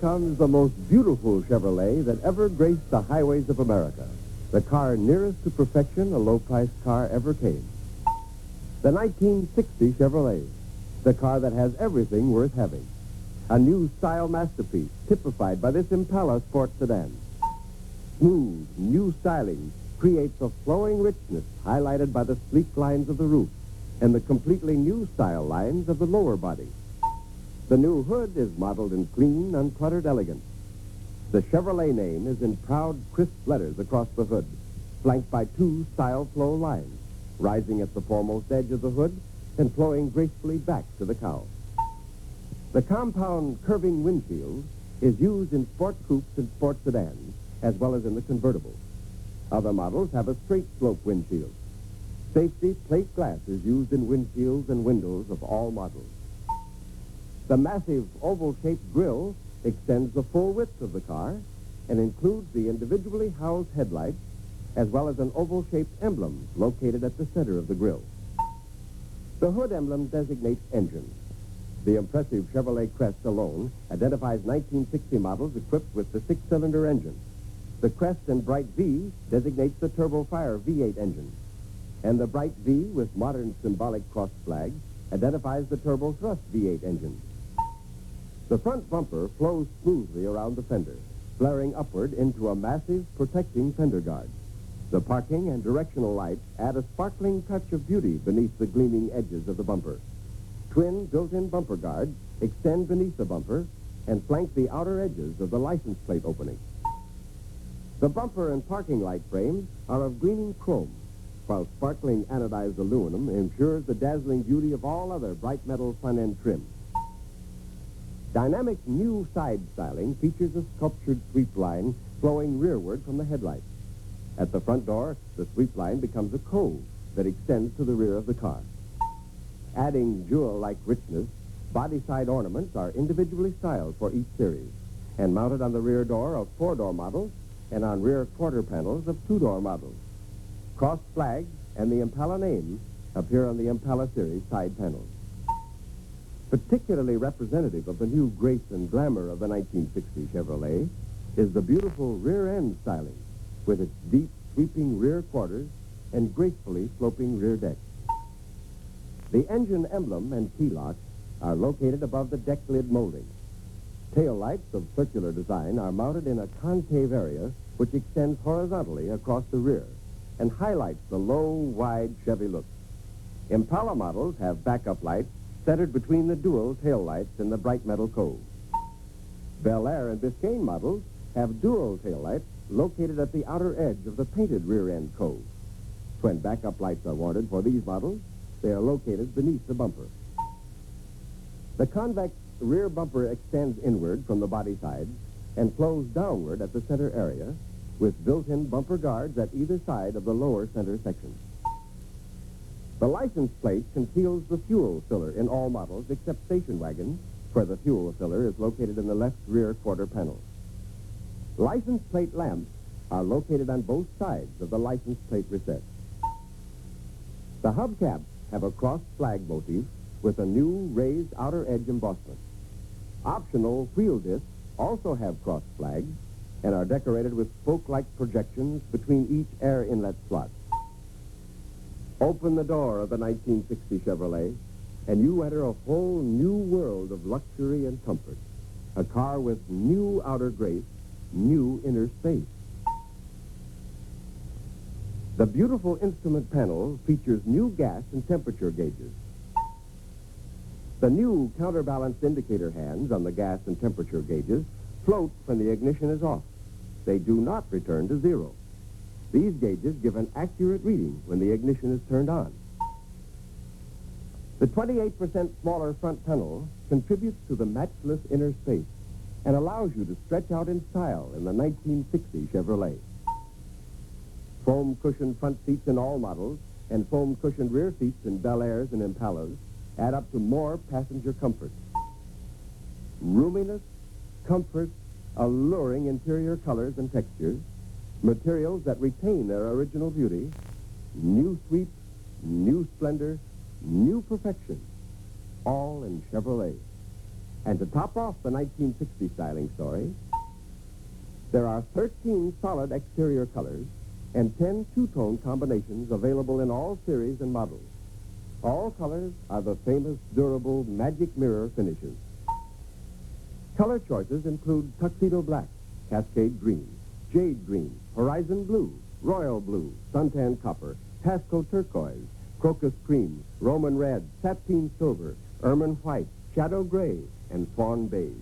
comes the most beautiful Chevrolet that ever graced the highways of America. The car nearest to perfection a low-priced car ever came. The 1960 Chevrolet, the car that has everything worth having. A new style masterpiece typified by this Impala sport sedan. Smooth, new styling creates a flowing richness highlighted by the sleek lines of the roof and the completely new style lines of the lower body. The new hood is modeled in clean, uncluttered elegance. The Chevrolet name is in proud, crisp letters across the hood, flanked by two style flow lines, rising at the foremost edge of the hood and flowing gracefully back to the cowl. The compound curving windshield is used in sport coupes and sport sedans, as well as in the convertible. Other models have a straight slope windshield. Safety plate glass is used in windshields and windows of all models. The massive oval-shaped grille extends the full width of the car and includes the individually housed headlights as well as an oval-shaped emblem located at the center of the grille. The hood emblem designates engines. The impressive Chevrolet crest alone identifies 1960 models equipped with the six-cylinder engine. The crest and bright V designates the Turbo-Fire V8 engine. And the bright V with modern symbolic cross flag identifies the Turbo-Thrust V8 engine. The front bumper flows smoothly around the fender, flaring upward into a massive protecting fender guard. The parking and directional lights add a sparkling touch of beauty beneath the gleaming edges of the bumper. Twin built-in bumper guards extend beneath the bumper and flank the outer edges of the license plate opening. The bumper and parking light frames are of gleaming chrome, while sparkling anodized aluminum ensures the dazzling beauty of all other bright metal front-end trim. Dynamic new side styling features a sculptured sweep line flowing rearward from the headlights. At the front door, the sweep line becomes a cove that extends to the rear of the car. Adding jewel-like richness, body side ornaments are individually styled for each series and mounted on the rear door of four-door models and on rear quarter panels of two-door models. Cross flags and the Impala name appear on the Impala series side panels. Particularly representative of the new grace and glamour of the 1960 Chevrolet is the beautiful rear-end styling with its deep, sweeping rear quarters and gracefully sloping rear deck. The engine emblem and key lock are located above the deck lid molding. Tail lights of circular design are mounted in a concave area which extends horizontally across the rear and highlights the low, wide Chevy look. Impala models have backup lights centered between the dual tail lights in the bright metal cove. Bel Air and Biscayne models have dual tail lights located at the outer edge of the painted rear-end cove. When backup lights are wanted for these models, they are located beneath the bumper. The convex rear bumper extends inward from the body sides and flows downward at the center area with built-in bumper guards at either side of the lower center section. The license plate conceals the fuel filler in all models except station wagons, where the fuel filler is located in the left rear quarter panel. License plate lamps are located on both sides of the license plate recess. The hubcaps have a cross flag motif with a new raised outer edge embossment. Optional wheel discs also have cross flags and are decorated with spoke-like projections between each air inlet slot. Open the door of the 1960 Chevrolet, and you enter a whole new world of luxury and comfort. A car with new outer grace, new inner space. The beautiful instrument panel features new gas and temperature gauges. The new counterbalanced indicator hands on the gas and temperature gauges float when the ignition is off. They do not return to zero. These gauges give an accurate reading when the ignition is turned on. The 28% smaller front tunnel contributes to the matchless inner space and allows you to stretch out in style in the 1960 Chevrolet. Foam cushioned front seats in all models and foam cushioned rear seats in Bel Airs and Impalas add up to more passenger comfort. Roominess, comfort, alluring interior colors and textures, materials that retain their original beauty, new sweep, new splendor, new perfection, all in Chevrolet. And to top off the 1960 styling story, there are 13 solid exterior colors and 10 two-tone combinations available in all series and models. All colors are the famous durable magic mirror finishes. Color choices include tuxedo black, cascade green, jade green, horizon blue, royal blue, suntan copper, Pasco turquoise, crocus cream, Roman red, sateen silver, ermine white, shadow gray, and fawn beige.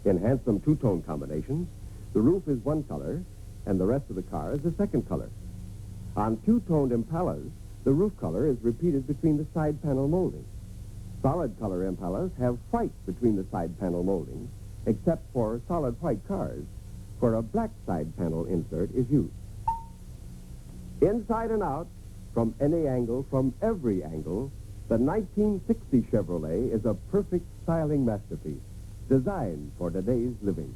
In handsome two-tone combinations, the roof is one color, and the rest of the car is the second color. On two-toned Impalas, the roof color is repeated between the side panel moldings. Solid color Impalas have white between the side panel moldings, except for solid white cars, where a black side panel insert is used. Inside and out, from any angle, from every angle, the 1960 Chevrolet is a perfect styling masterpiece, designed for today's living.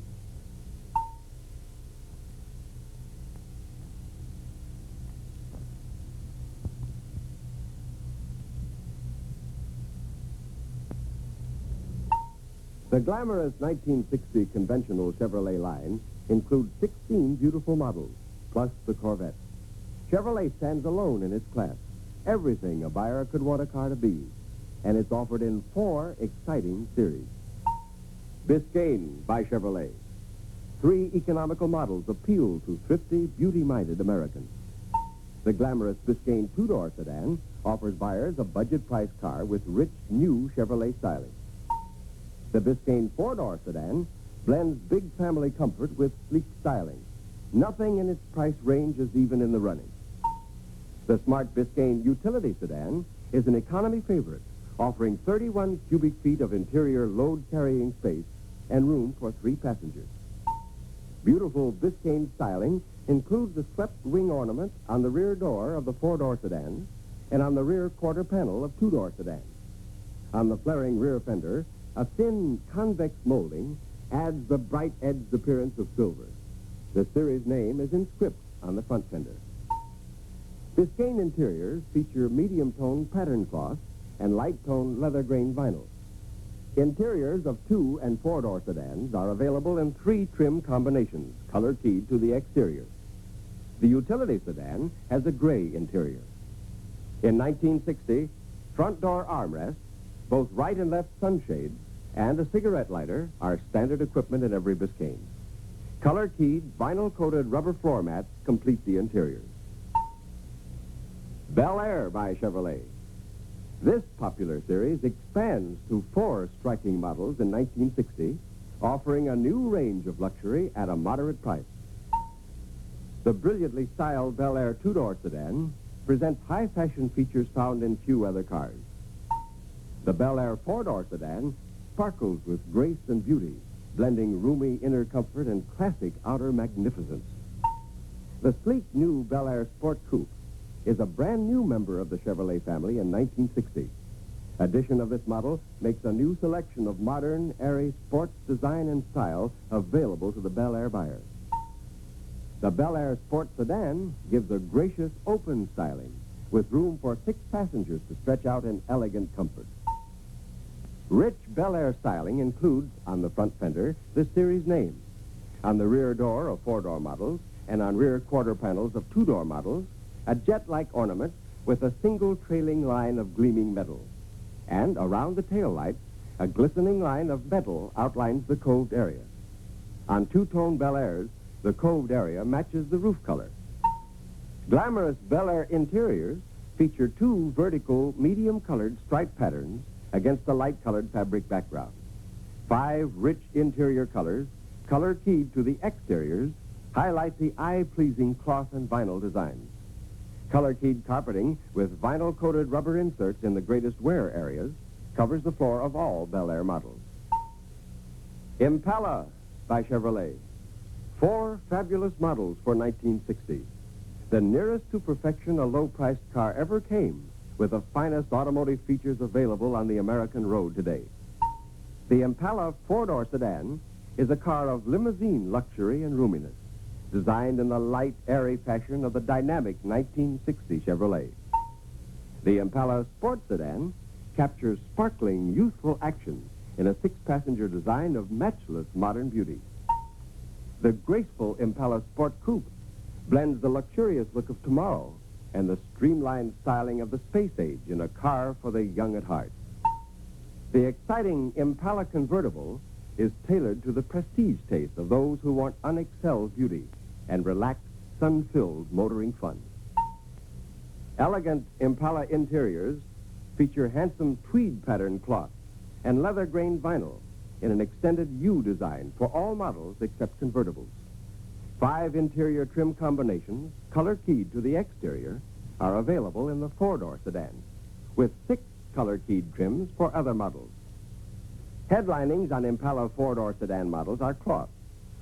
The glamorous 1960 conventional Chevrolet line includes 16 beautiful models, plus the Corvette. Chevrolet stands alone in its class, everything a buyer could want a car to be, and it's offered in 4 exciting series. Biscayne by Chevrolet. 3 economical models appeal to thrifty, beauty-minded Americans. The glamorous Biscayne two-door sedan offers buyers a budget-price car with rich, new Chevrolet styling. The Biscayne four-door sedan blends big family comfort with sleek styling. Nothing in its price range is even in the running. The smart Biscayne utility sedan is an economy favorite, offering 31 cubic feet of interior load-carrying space and room for 3 passengers. Beautiful Biscayne styling includes the swept wing ornament on the rear door of the four-door sedan and on the rear quarter panel of two-door sedans. On the flaring rear fender, a thin convex molding adds the bright-edged appearance of silver. The series name is in script on the front fender. Biscayne interiors feature medium-tone pattern cloth and light-tone leather-grain vinyl. Interiors of 2- and 4-door sedans are available in 3 trim combinations, color-keyed to the exterior. The utility sedan has a gray interior. In 1960, front door armrests, both right and left sunshades, and a cigarette lighter are standard equipment in every Biscayne. Color-keyed, vinyl-coated rubber floor mats complete the interiors. Bel Air by Chevrolet. This popular series expands to 4 striking models in 1960, offering a new range of luxury at a moderate price. The brilliantly styled Bel Air two-door sedan presents high-fashion features found in few other cars. The Bel Air four-door sedan sparkles with grace and beauty, blending roomy inner comfort and classic outer magnificence. The sleek new Bel Air Sport Coupe is a brand new member of the Chevrolet family in 1960. Addition of this model makes a new selection of modern, airy sports design and style available to the Bel Air buyer. The Bel Air Sport Sedan gives a gracious, open styling with room for 6 passengers to stretch out in elegant comfort. Rich Bel Air styling includes, on the front fender, the series name. On the rear door of 4-door models and on rear quarter panels of 2-door models, a jet-like ornament with a single trailing line of gleaming metal. And around the tail lights, a glistening line of metal outlines the coved area. On two-tone Bel Airs, the coved area matches the roof color. Glamorous Bel Air interiors feature 2 vertical, medium-colored striped patterns against a light-colored fabric background. 5 rich interior colors, color-keyed to the exteriors, highlight the eye-pleasing cloth and vinyl designs. Color-keyed carpeting with vinyl-coated rubber inserts in the greatest wear areas covers the floor of all Bel Air models. Impala by Chevrolet. 4 fabulous models for 1960. The nearest to perfection a low-priced car ever came, with the finest automotive features available on the American road today. The Impala 4-door sedan is a car of limousine luxury and roominess, designed in the light, airy fashion of the dynamic 1960 Chevrolet. The Impala Sport Sedan captures sparkling, youthful action in a six-passenger design of matchless modern beauty. The graceful Impala Sport Coupe blends the luxurious look of tomorrow and the streamlined styling of the space age in a car for the young at heart. The exciting Impala convertible is tailored to the prestige taste of those who want unexcelled beauty and relaxed, sun-filled motoring fun. Elegant Impala interiors feature handsome tweed pattern cloth and leather grain vinyl in an extended U design for all models except convertibles. 5 interior trim combinations, color-keyed to the exterior, are available in the 4-door sedan, with 6 color-keyed trims for other models. Headlinings on Impala 4-door sedan models are cloth,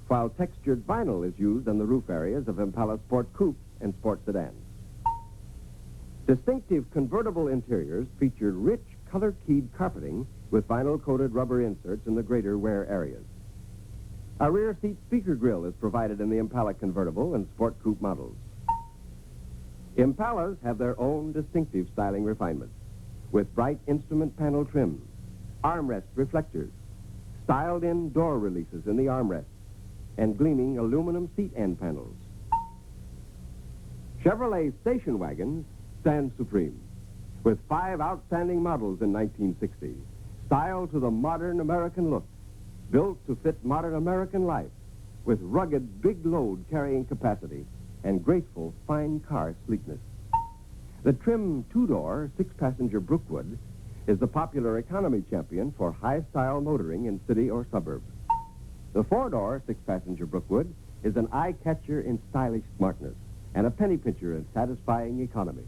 while textured vinyl is used on the roof areas of Impala Sport Coupes and Sport sedans. Distinctive convertible interiors feature rich color-keyed carpeting with vinyl-coated rubber inserts in the greater wear areas. A rear seat speaker grille is provided in the Impala convertible and Sport Coupe models. Impalas have their own distinctive styling refinements, with bright instrument panel trim, armrest reflectors, styled-in door releases in the armrests, and gleaming aluminum seat end panels. Chevrolet station wagons stand supreme, with 5 outstanding models in 1960, styled to the modern American look, built to fit modern American life, with rugged big load carrying capacity and graceful fine car sleekness. The trim 2-door, 6-passenger Brookwood is the popular economy champion for high-style motoring in city or suburb. The 4-door, 6-passenger Brookwood is an eye-catcher in stylish smartness and a penny pincher in satisfying economy.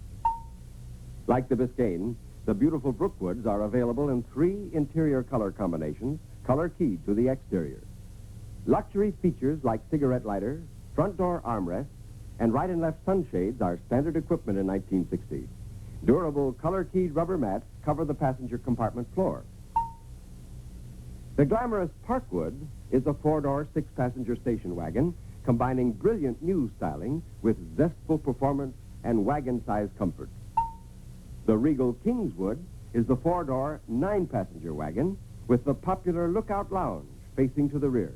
Like the Biscayne, the beautiful Brookwoods are available in 3 interior color combinations, color-keyed to the exterior. Luxury features like cigarette lighter, front door armrests, and right and left sunshades are standard equipment in 1960. Durable color-keyed rubber mats cover the passenger compartment floor. The glamorous Parkwood is a 4-door, 6-passenger station wagon combining brilliant new styling with zestful performance and wagon-sized comfort. The Regal Kingswood is the 4-door, 9-passenger wagon with the popular Lookout Lounge facing to the rear.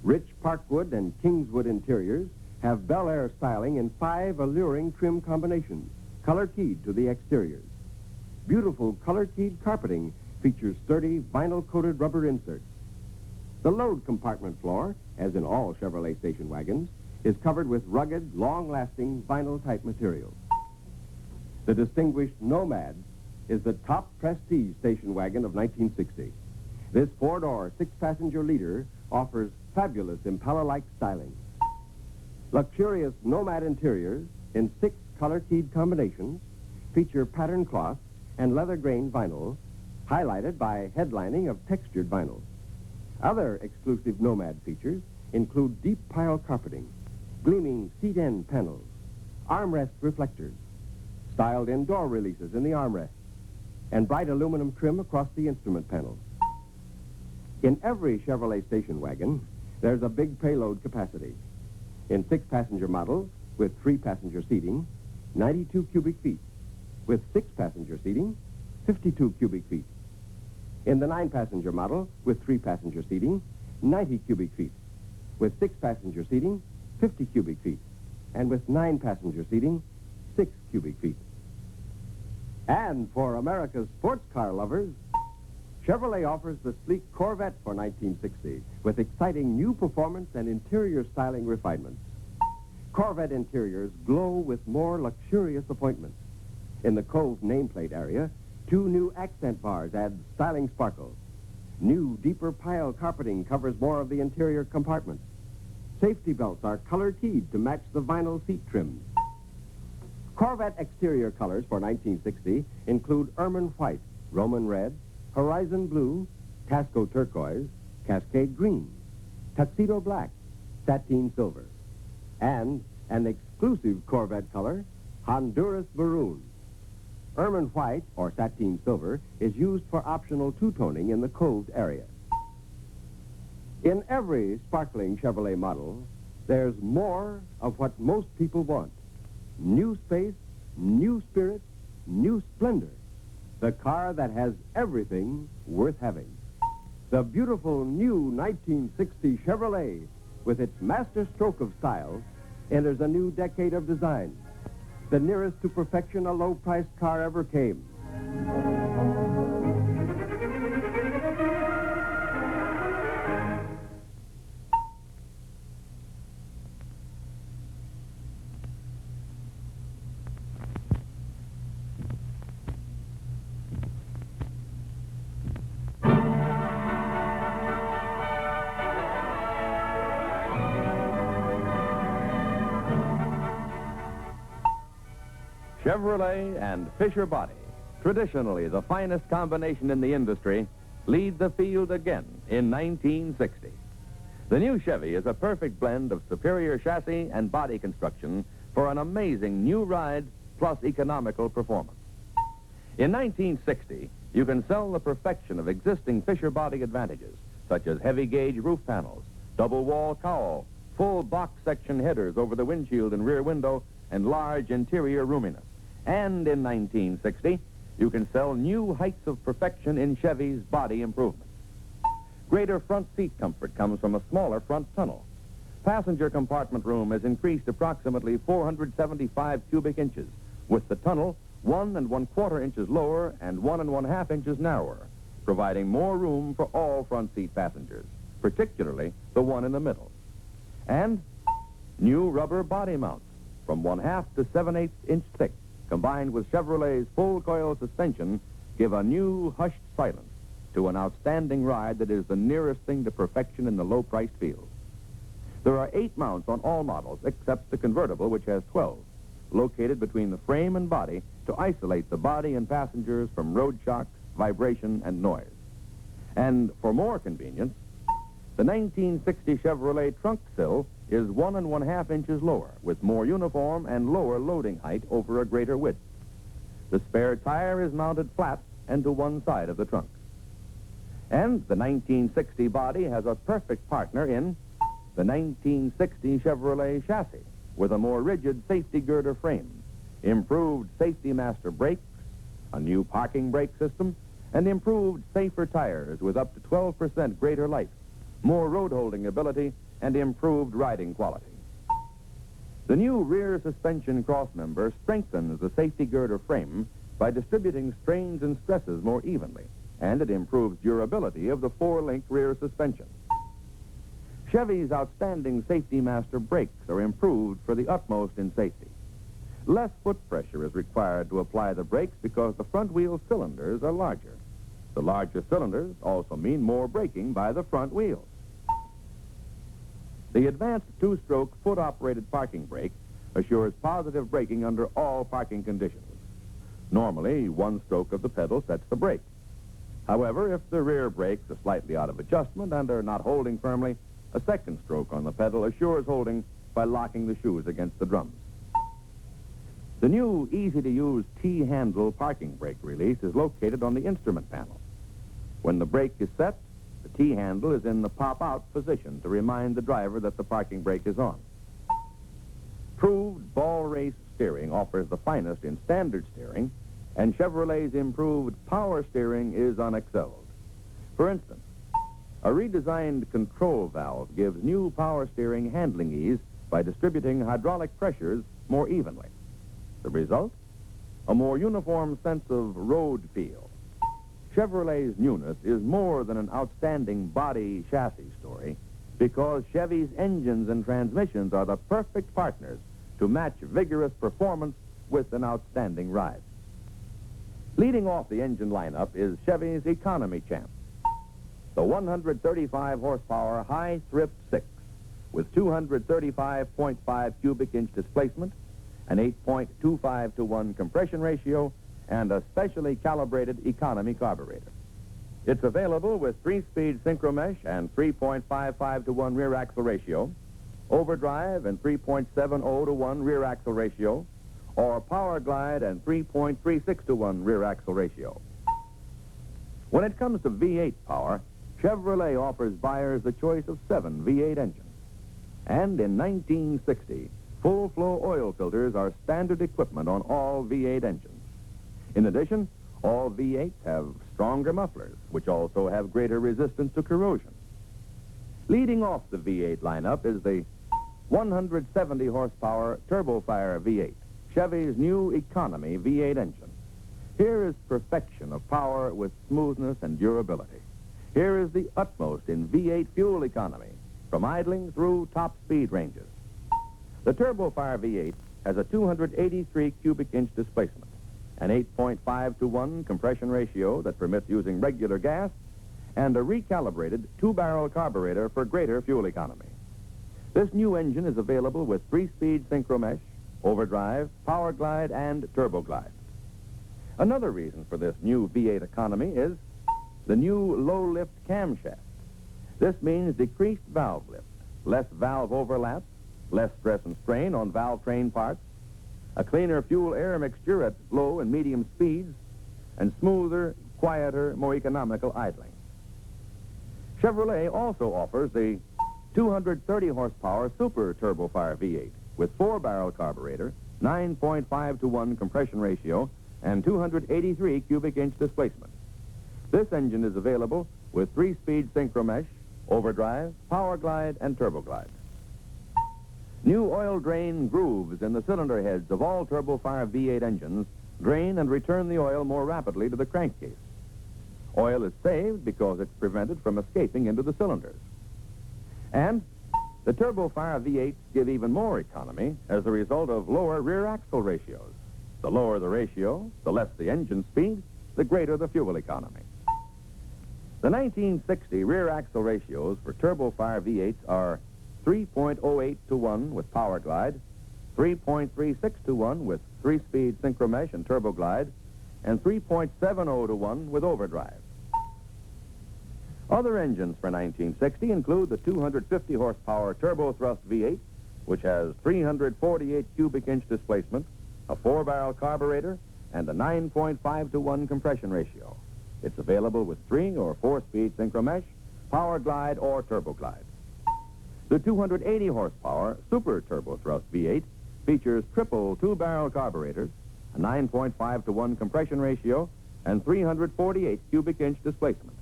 Rich Parkwood and Kingswood interiors have Bel Air styling in 5 alluring trim combinations, color-keyed to the exteriors. Beautiful color-keyed carpeting features sturdy vinyl-coated rubber inserts. The load compartment floor, as in all Chevrolet station wagons, is covered with rugged, long-lasting vinyl-type material. The distinguished Nomad is the top prestige station wagon of 1960. This 4-door, 6-passenger leader offers fabulous Impala-like styling. Luxurious Nomad interiors in 6 color-keyed combinations feature pattern cloth and leather grain vinyl, highlighted by headlining of textured vinyl. Other exclusive Nomad features include deep pile carpeting, gleaming seat end panels, armrest reflectors, styled-in door releases in the armrests, and bright aluminum trim across the instrument panels. In every Chevrolet station wagon, there's a big payload capacity. In 6-passenger models with 3-passenger seating, 92 cubic feet. With 6-passenger seating, 52 cubic feet. In the 9-passenger model with 3-passenger seating, 90 cubic feet. With 6-passenger seating, 50 cubic feet. And with 9-passenger seating, 6 cubic feet. And for America's sports car lovers, Chevrolet offers the sleek Corvette for 1960 with exciting new performance and interior styling refinements. Corvette interiors glow with more luxurious appointments. In the Cove nameplate area, 2 new accent bars add styling sparkle. New, deeper pile carpeting covers more of the interior compartments. Safety belts are color-keyed to match the vinyl seat trims. Corvette exterior colors for 1960 include ermine white, Roman red, horizon blue, Casco turquoise, Cascade green, tuxedo black, sateen silver, and an exclusive Corvette color, Honduras maroon. Ermine white, or sateen silver, is used for optional two-toning in the coved area. In every sparkling Chevrolet model, there's more of what most people want. New space, new spirit, new splendor. The car car that has everything worth having. The beautiful new 1960 Chevrolet, with its master stroke of style, enters a new decade of design. The nearest to perfection a low-priced car ever came. Chevrolet and Fisher Body, traditionally the finest combination in the industry, lead the field again in 1960. The new Chevy is a perfect blend of superior chassis and body construction for an amazing new ride plus economical performance. In 1960, you can sell the perfection of existing Fisher Body advantages, such as heavy gauge roof panels, double wall cowl, full box section headers over the windshield and rear window, and large interior roominess. And in 1960, you can sell new heights of perfection in Chevy's body improvements. Greater front seat comfort comes from a smaller front tunnel. Passenger compartment room is increased approximately 475 cubic inches, with the tunnel 1 1/4 inches lower and 1 1/2 inches narrower, providing more room for all front seat passengers, particularly the one in the middle. And new rubber body mounts from 1/2 to 7/8 inch thick, combined with Chevrolet's full coil suspension, give a new hushed silence to an outstanding ride that is the nearest thing to perfection in the low-priced field. There are 8 mounts on all models except the convertible, which has 12, located between the frame and body to isolate the body and passengers from road shock, vibration, and noise. And for more convenience, the 1960 Chevrolet trunk sill is 1 1/2 inches lower, with more uniform and lower loading height over a greater width. The spare tire is mounted flat and to one side of the trunk. And the 1960 body has a perfect partner in the 1960 Chevrolet chassis, with a more rigid safety girder frame, improved Safety Master brakes, a new parking brake system, and improved safer tires with up to 12% greater life, more road holding ability, and improved riding quality. The new rear suspension crossmember strengthens the safety girder frame by distributing strains and stresses more evenly, and it improves durability of the 4-link rear suspension. Chevy's outstanding Safety Master brakes are improved for the utmost in safety. Less foot pressure is required to apply the brakes because the front wheel cylinders are larger. The larger cylinders also mean more braking by the front wheels. The advanced 2-stroke foot-operated parking brake assures positive braking under all parking conditions. Normally, 1 stroke of the pedal sets the brake. However, if the rear brakes are slightly out of adjustment and are not holding firmly, a 2nd stroke on the pedal assures holding by locking the shoes against the drums. The new easy-to-use T-handle parking brake release is located on the instrument panel. When the brake is set, the T-handle is in the pop-out position to remind the driver that the parking brake is on. Proved ball race steering offers the finest in standard steering, and Chevrolet's improved power steering is unexcelled. For instance, a redesigned control valve gives new power steering handling ease by distributing hydraulic pressures more evenly. The result? A more uniform sense of road feel. Chevrolet's newness is more than an outstanding body chassis story because Chevy's engines and transmissions are the perfect partners to match vigorous performance with an outstanding ride. Leading off the engine lineup is Chevy's Economy Champ, the 135 horsepower high thrift 6 with 235.5 cubic inch displacement, an 8.25 to 1 compression ratio, and a specially calibrated economy carburetor. It's available with 3-speed synchromesh and 3.55 to 1 rear axle ratio, overdrive and 3.70 to 1 rear axle ratio, or power glide and 3.36 to 1 rear axle ratio. When it comes to V8 power, Chevrolet offers buyers the choice of 7 V8 engines. And in 1960, full-flow oil filters are standard equipment on all V8 engines. In addition, All V8s have stronger mufflers, which also have greater resistance to corrosion. Leading off the V8 lineup is the 170 horsepower TurboFire V8, Chevy's new economy V8 engine. Here is perfection of power with smoothness and durability. Here is the utmost in V8 fuel economy, from idling through top speed ranges. The TurboFire V8 has a 283 cubic inch displacement, an 8.5 to 1 compression ratio that permits using regular gas, and a recalibrated two-barrel carburetor for greater fuel economy. This new engine is available with 3-speed synchromesh, overdrive, power glide, and turbo glide. Another reason for this new V8 economy is the new low-lift camshaft. This means decreased valve lift, less valve overlap, less stress and strain on valve train parts, a cleaner fuel-air mixture at low and medium speeds, and smoother, quieter, more economical idling. Chevrolet also offers the 230 horsepower Super TurboFire V8 with 4-barrel carburetor, 9.5 to 1 compression ratio, and 283 cubic inch displacement. This engine is available with 3-speed synchromesh, overdrive, power glide, and turbo glide. New oil drain grooves in the cylinder heads of all TurboFire V8 engines drain and return the oil more rapidly to the crankcase. Oil is saved because it's prevented from escaping into the cylinders. And the TurboFire V8s give even more economy as a result of lower rear axle ratios. The lower the ratio, the less the engine speed, the greater the fuel economy. The 1960 rear axle ratios for TurboFire V8s are 3.08 to 1 with power glide, 3.36 to 1 with 3-speed synchromesh and turbo glide, and 3.70 to 1 with overdrive. Other engines for 1960 include the 250 horsepower Turbo Thrust V8, which has 348 cubic inch displacement, a 4-barrel carburetor, and a 9.5 to 1 compression ratio. It's available with 3 or 4-speed synchromesh, power glide, or turbo glide. The 280 horsepower Super Turbo Thrust V8 features triple 2-barrel carburetors, a 9.5 to 1 compression ratio, and 348 cubic inch displacement.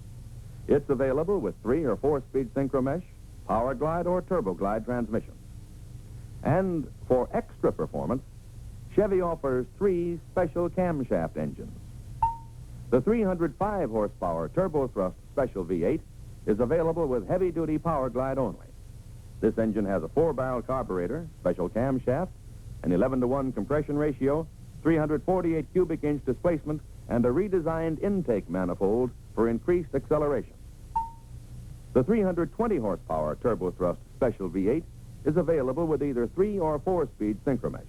It's available with 3 or 4-speed synchromesh, power glide, or turbo glide transmissions. And for extra performance, Chevy offers 3 special camshaft engines. The 305 horsepower Turbo Thrust Special V8 is available with heavy-duty power glide only. This engine has a 4-barrel carburetor, special camshaft, an 11 to 1 compression ratio, 348 cubic inch displacement, and a redesigned intake manifold for increased acceleration. The 320 horsepower Turbo Thrust Special V8 is available with either 3 or 4-speed synchromesh.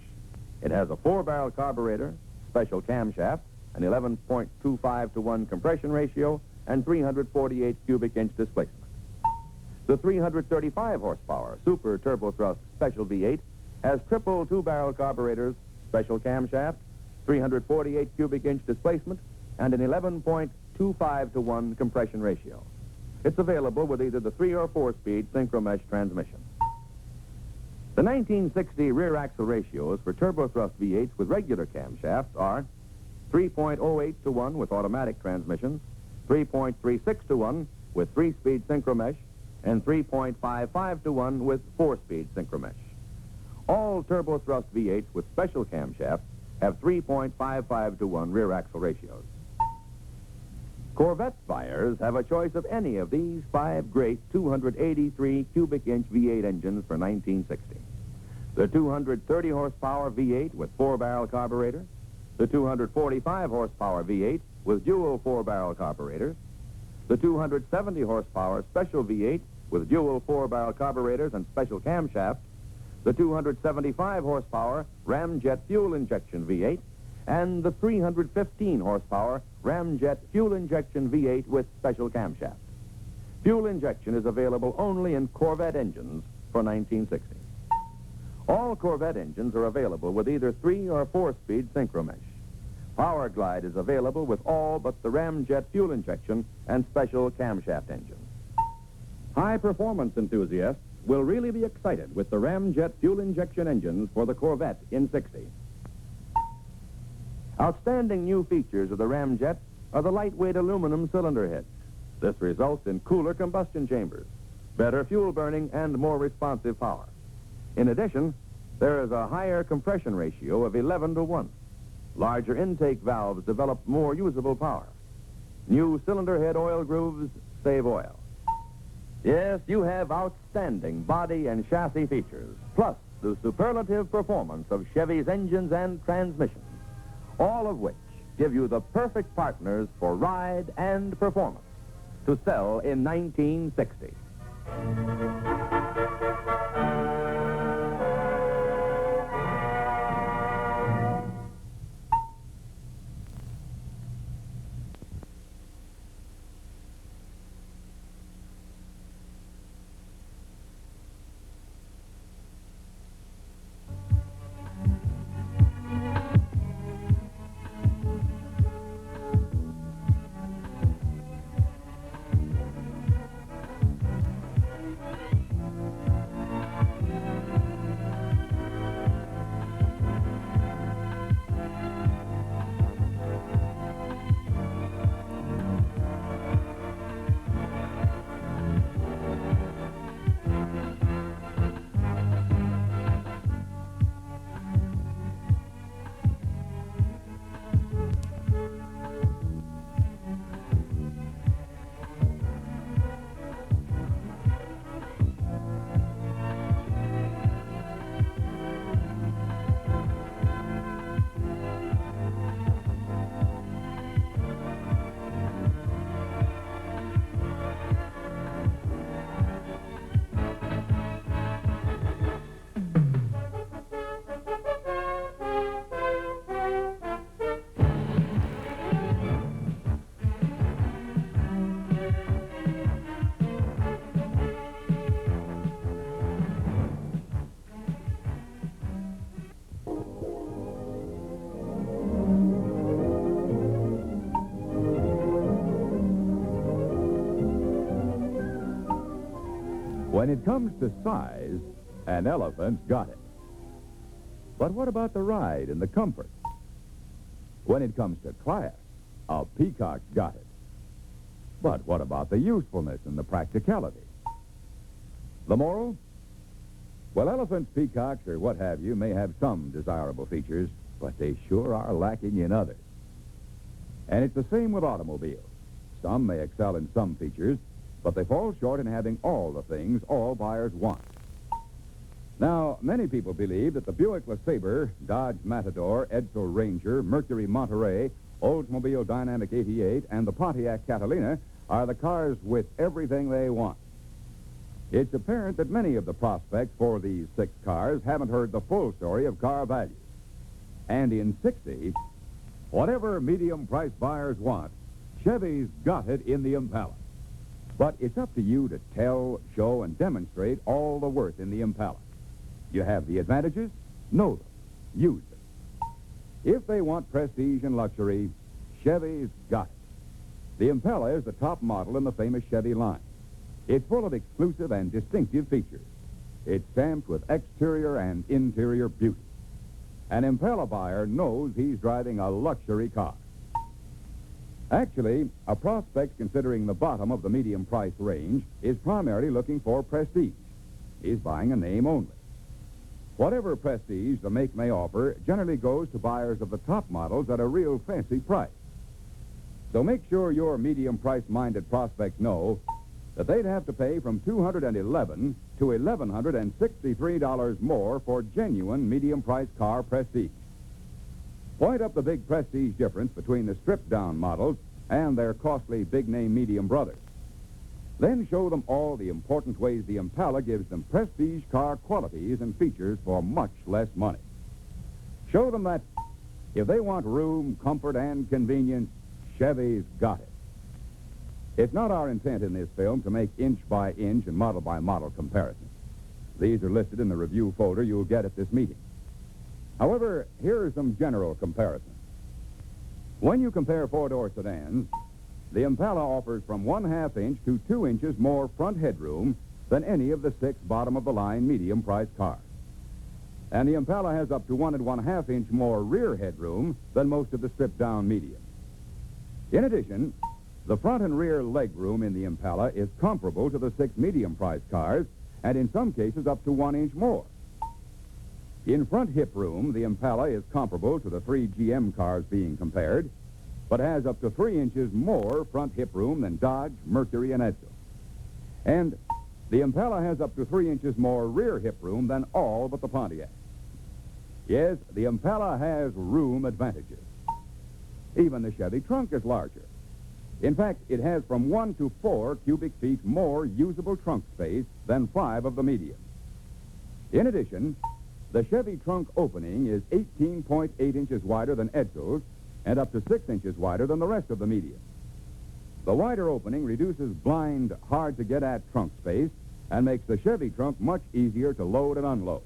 It has a 4-barrel carburetor, special camshaft, an 11.25 to 1 compression ratio, and 348 cubic inch displacement. The 335 horsepower Super Turbo Thrust Special V8 has triple 2-barrel carburetors, special camshaft, 348 cubic inch displacement, and an 11.25 to 1 compression ratio. It's available with either the 3 or 4-speed synchromesh transmission. The 1960 rear axle ratios for Turbo Thrust V8s with regular camshafts are 3.08 to 1 with automatic transmissions, 3.36 to 1 with 3-speed synchromesh, and 3.55 to 1 with 4-speed synchromesh. All Turbo Thrust V8s with special camshafts have 3.55 to 1 rear axle ratios. Corvette buyers have a choice of any of these 5 great 283 cubic inch V8 engines for 1960. The 230 horsepower V8 with 4-barrel carburetor, the 245 horsepower V8 with dual 4-barrel carburetors, the 270 horsepower special V8 with dual 4-barrel carburetors and special camshaft, the 275 horsepower Ramjet fuel injection V8, and the 315 horsepower Ramjet fuel injection V8 with special camshaft. Fuel injection is available only in Corvette engines for 1960. All Corvette engines are available with either 3 or 4-speed synchromesh. Power glide is available with all but the Ramjet fuel injection and special camshaft engines. High-performance enthusiasts will really be excited with the Ramjet fuel injection engines for the Corvette in 60. Outstanding new features of the Ramjet are the lightweight aluminum cylinder heads. This results in cooler combustion chambers, better fuel burning, and more responsive power. In addition, there is a higher compression ratio of 11 to 1. Larger intake valves develop more usable power. New cylinder head oil grooves save oil. Yes, you have outstanding body and chassis features, plus the superlative performance of Chevy's engines and transmissions, all of which give you the perfect partners for ride and performance to sell in 1960. When it comes to size, an elephant's got it. But what about the ride and the comfort? When it comes to class, a peacock's got it. But what about the usefulness and the practicality? The moral? Well, elephants, peacocks, or what have you may have some desirable features, but they sure are lacking in others. And it's the same with automobiles. Some may excel in some features, but they fall short in having all the things all buyers want. Now, many people believe that the Buick LeSabre, Dodge Matador, Edsel Ranger, Mercury Monterey, Oldsmobile Dynamic 88, and the Pontiac Catalina are the cars with everything they want. It's apparent that many of the prospects for these 6 cars haven't heard the full story of car value. And in 60, whatever medium-price buyers want, Chevy's got it in the Impala. But it's up to you to tell, show, and demonstrate all the worth in the Impala. You have the advantages, know them, use them. If they want prestige and luxury, Chevy's got it. The Impala is the top model in the famous Chevy line. It's full of exclusive and distinctive features. It's stamped with exterior and interior beauty. An Impala buyer knows he's driving a luxury car. Actually, a prospect considering the bottom of the medium price range is primarily looking for prestige. He's buying a name only. Whatever prestige the make may offer generally goes to buyers of the top models at a real fancy price. So make sure your medium price-minded prospects know that they'd have to pay from $211 to $1,163 more for genuine medium-price car prestige. Point up the big prestige difference between the stripped-down models and their costly big-name medium brothers. Then show them all the important ways the Impala gives them prestige car qualities and features for much less money. Show them that if they want room, comfort, and convenience, Chevy's got it. It's not our intent in this film to make inch-by-inch and model-by-model comparisons. These are listed in the review folder you'll get at this meeting. However, here are some general comparisons. When you compare four-door sedans, the Impala offers from 1/2 inch to 2 inches more front headroom than any of the 6 bottom-of-the-line medium-priced cars. And the Impala has up to 1 1/2 inch more rear headroom than most of the stripped-down mediums. In addition, the front and rear legroom in the Impala is comparable to the 6 medium-priced cars, and in some cases up to 1 inch more. In front hip room, the Impala is comparable to the 3 GM cars being compared, but has up to 3 inches more front hip room than Dodge, Mercury, and Edsel. And the Impala has up to 3 inches more rear hip room than all but the Pontiac. Yes, the Impala has room advantages. Even the Chevy trunk is larger. In fact, it has from 1 to 4 cubic feet more usable trunk space than 5 of the mediums. In addition, the Chevy trunk opening is 18.8 inches wider than Edsel's and up to 6 inches wider than the rest of the mediums. The wider opening reduces blind, hard-to-get-at trunk space and makes the Chevy trunk much easier to load and unload.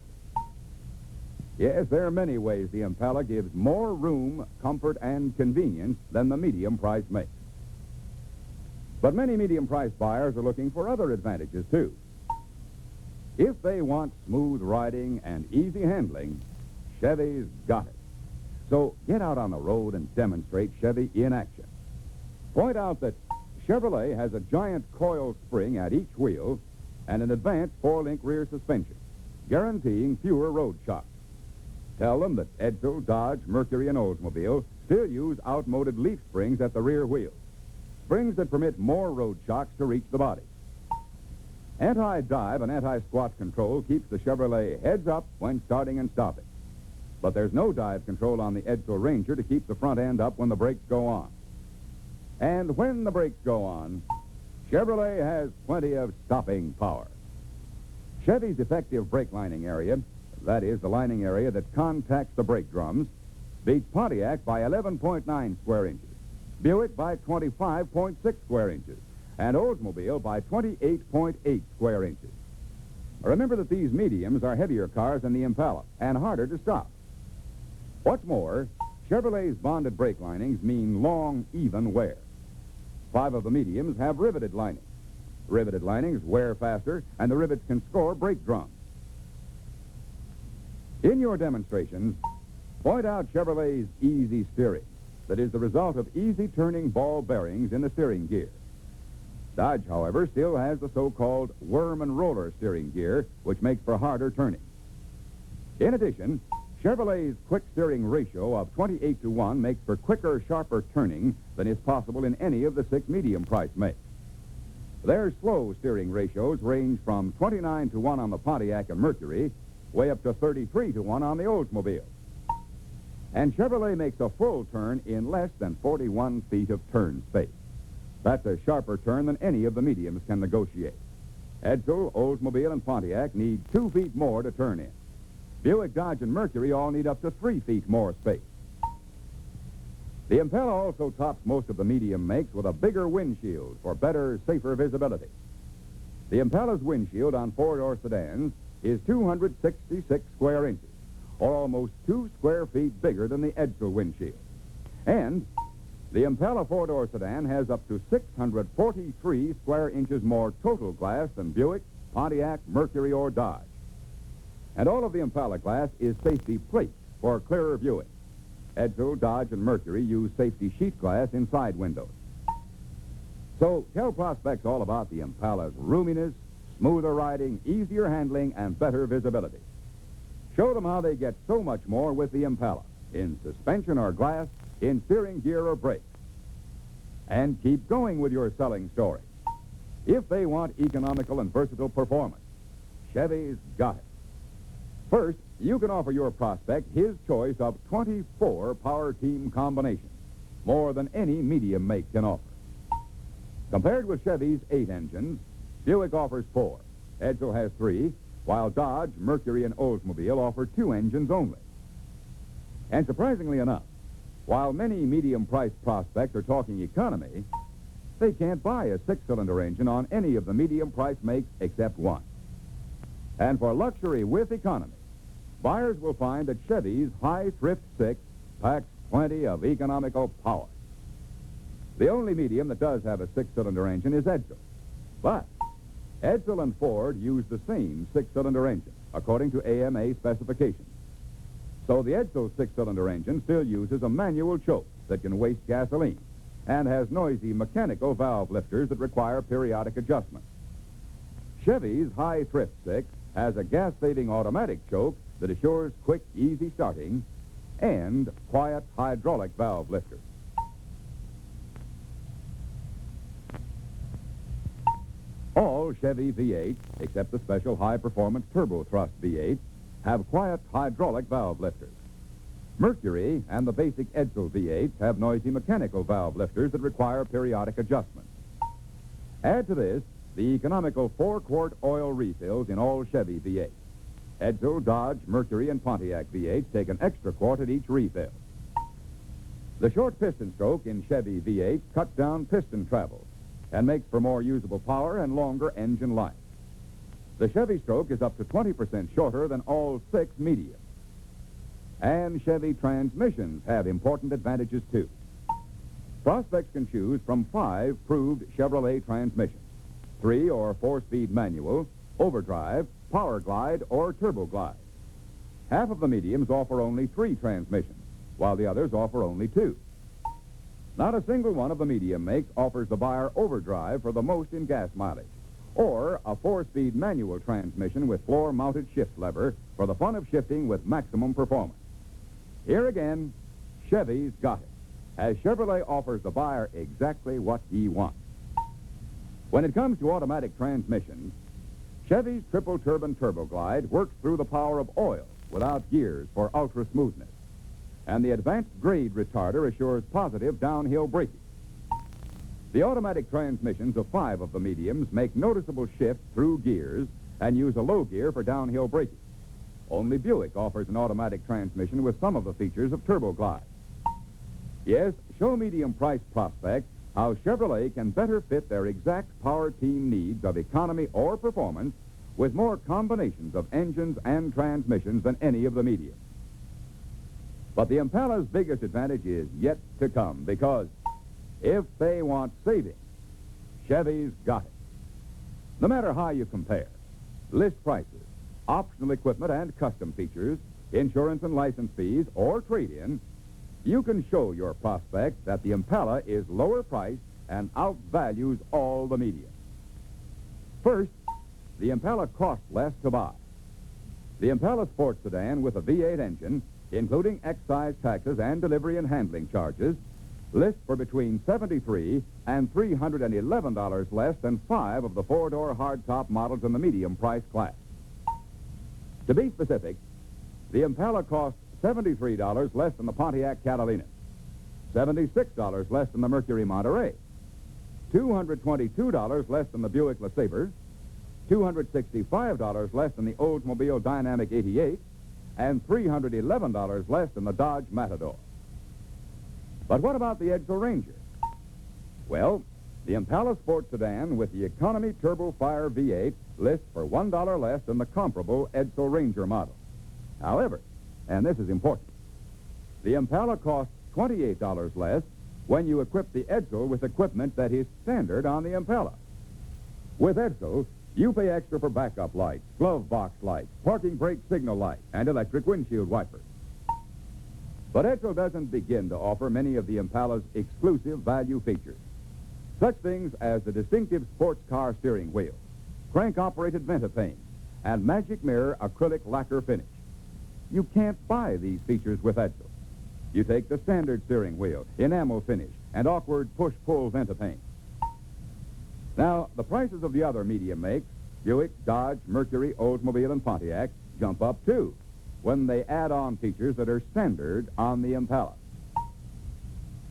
Yes, there are many ways the Impala gives more room, comfort, and convenience than the medium price makes. But many medium-priced buyers are looking for other advantages, too. If they want smooth riding and easy handling, Chevy's got it. So get out on the road and demonstrate Chevy in action. Point out that Chevrolet has a giant coil spring at each wheel and an advanced 4-link rear suspension, guaranteeing fewer road shocks. Tell them that Edsel, Dodge, Mercury, and Oldsmobile still use outmoded leaf springs at the rear wheel, springs that permit more road shocks to reach the body. Anti-dive and anti-squat control keeps the Chevrolet heads up when starting and stopping. But there's no dive control on the Edsel Ranger to keep the front end up when the brakes go on. And when the brakes go on, Chevrolet has plenty of stopping power. Chevy's effective brake lining area, that is, the lining area that contacts the brake drums, beats Pontiac by 11.9 square inches, Buick by 25.6 square inches, and Oldsmobile by 28.8 square inches. Remember that these mediums are heavier cars than the Impala and harder to stop. What's more, Chevrolet's bonded brake linings mean long, even wear. 5 of the mediums have riveted linings. Riveted linings wear faster, and the rivets can score brake drums. In your demonstrations, point out Chevrolet's easy steering, that is the result of easy turning ball bearings in the steering gear. Dodge, however, still has the so-called worm and roller steering gear, which makes for harder turning. In addition, Chevrolet's quick steering ratio of 28-to-1 makes for quicker, sharper turning than is possible in any of the 6 medium-price makes. Their slow steering ratios range from 29-to-1 on the Pontiac and Mercury, way up to 33-to-1 on the Oldsmobile. And Chevrolet makes a full turn in less than 41 feet of turn space. That's a sharper turn than any of the mediums can negotiate. Edsel, Oldsmobile, and Pontiac need 2 feet more to turn in. Buick, Dodge, and Mercury all need up to 3 feet more space. The Impala also tops most of the medium makes with a bigger windshield for better, safer visibility. The Impala's windshield on 4-door sedans is 266 square inches, or almost 2 square feet bigger than the Edsel windshield. And the Impala 4-door sedan has up to 643 square inches more total glass than Buick, Pontiac, Mercury, or Dodge. And all of the Impala glass is safety plate for clearer viewing. Edsel, Dodge, and Mercury use safety sheet glass inside windows. So tell prospects all about the Impala's roominess, smoother riding, easier handling, and better visibility. Show them how they get so much more with the Impala, in suspension or glass, in steering gear or brakes. And keep going with your selling story. If they want economical and versatile performance, Chevy's got it. First, you can offer your prospect his choice of 24 power team combinations, more than any medium make can offer. Compared with Chevy's 8 engines, Buick offers 4, Edsel has 3, while Dodge, Mercury, and Oldsmobile offer 2 engines only. And surprisingly enough, while many medium-priced prospects are talking economy, they can't buy a 6-cylinder engine on any of the medium-priced makes except one. And for luxury with economy, buyers will find that Chevy's High Thrift 6 packs plenty of economical power. The only medium that does have a 6-cylinder engine is Edsel. But Edsel and Ford use the same 6-cylinder engine, according to AMA specifications. So the Edsel six-cylinder engine still uses a manual choke that can waste gasoline and has noisy mechanical valve lifters that require periodic adjustment. Chevy's High Thrift 6 has a gas-saving automatic choke that assures quick, easy starting and quiet hydraulic valve lifters. All Chevy V8, except the special high-performance turbo thrust V8, have quiet hydraulic valve lifters. Mercury and the basic Edsel V8 have noisy mechanical valve lifters that require periodic adjustment. Add to this the economical 4-quart oil refills in all Chevy V8. Edsel, Dodge, Mercury, and Pontiac V8s take an extra quart at each refill. The short piston stroke in Chevy V8 cuts down piston travel and makes for more usable power and longer engine life. The Chevy stroke is up to 20% shorter than all 6 mediums. And Chevy transmissions have important advantages, too. Prospects can choose from 5 proved Chevrolet transmissions: 3 or 4-speed manual, overdrive, power glide, or turbo glide. Half of the mediums offer only 3 transmissions, while the others offer only 2. Not a single one of the medium makes offers the buyer overdrive for the most in gas mileage, or a 4-speed manual transmission with floor-mounted shift lever for the fun of shifting with maximum performance. Here again, Chevy's got it, as Chevrolet offers the buyer exactly what he wants. When it comes to automatic transmissions, Chevy's triple turbine turbo glide works through the power of oil without gears for ultra smoothness, and the advanced grade retarder assures positive downhill braking. The automatic transmissions of 5 of the mediums make noticeable shifts through gears and use a low gear for downhill braking. Only Buick offers an automatic transmission with some of the features of turbo glide. Yes, show medium price prospects how Chevrolet can better fit their exact power team needs of economy or performance with more combinations of engines and transmissions than any of the mediums. But the Impala's biggest advantage is yet to come, because if they want savings, Chevy's got it. No matter how you compare, list prices, optional equipment and custom features, insurance and license fees, or trade-in, you can show your prospects that the Impala is lower priced and outvalues all the mediums. First, the Impala costs less to buy. The Impala sports sedan with a V8 engine, including excise taxes and delivery and handling charges, lists for between $73 and $311 less than 5 of the 4-door hardtop models in the medium price class. To be specific, the Impala costs $73 less than the Pontiac Catalina, $76 less than the Mercury Monterey, $222 less than the Buick LeSabre, $265 less than the Oldsmobile Dynamic 88, and $311 less than the Dodge Matador. But what about the Edsel Ranger? Well, the Impala Sport Sedan with the Economy Turbo Fire V8 lists for $1 less than the comparable Edsel Ranger model. However, and this is important, the Impala costs $28 less when you equip the Edsel with equipment that is standard on the Impala. With Edsel, you pay extra for backup lights, glove box lights, parking brake signal light, and electric windshield wipers. But Edsel doesn't begin to offer many of the Impala's exclusive value features. Such things as the distinctive sports car steering wheel, crank-operated ventapane, and magic mirror acrylic lacquer finish. You can't buy these features with Edsel. You take the standard steering wheel, enamel finish, and awkward push-pull ventapane. Now, the prices of the other medium makes, Buick, Dodge, Mercury, Oldsmobile, and Pontiac, jump up, too, when they add on features that are standard on the Impala.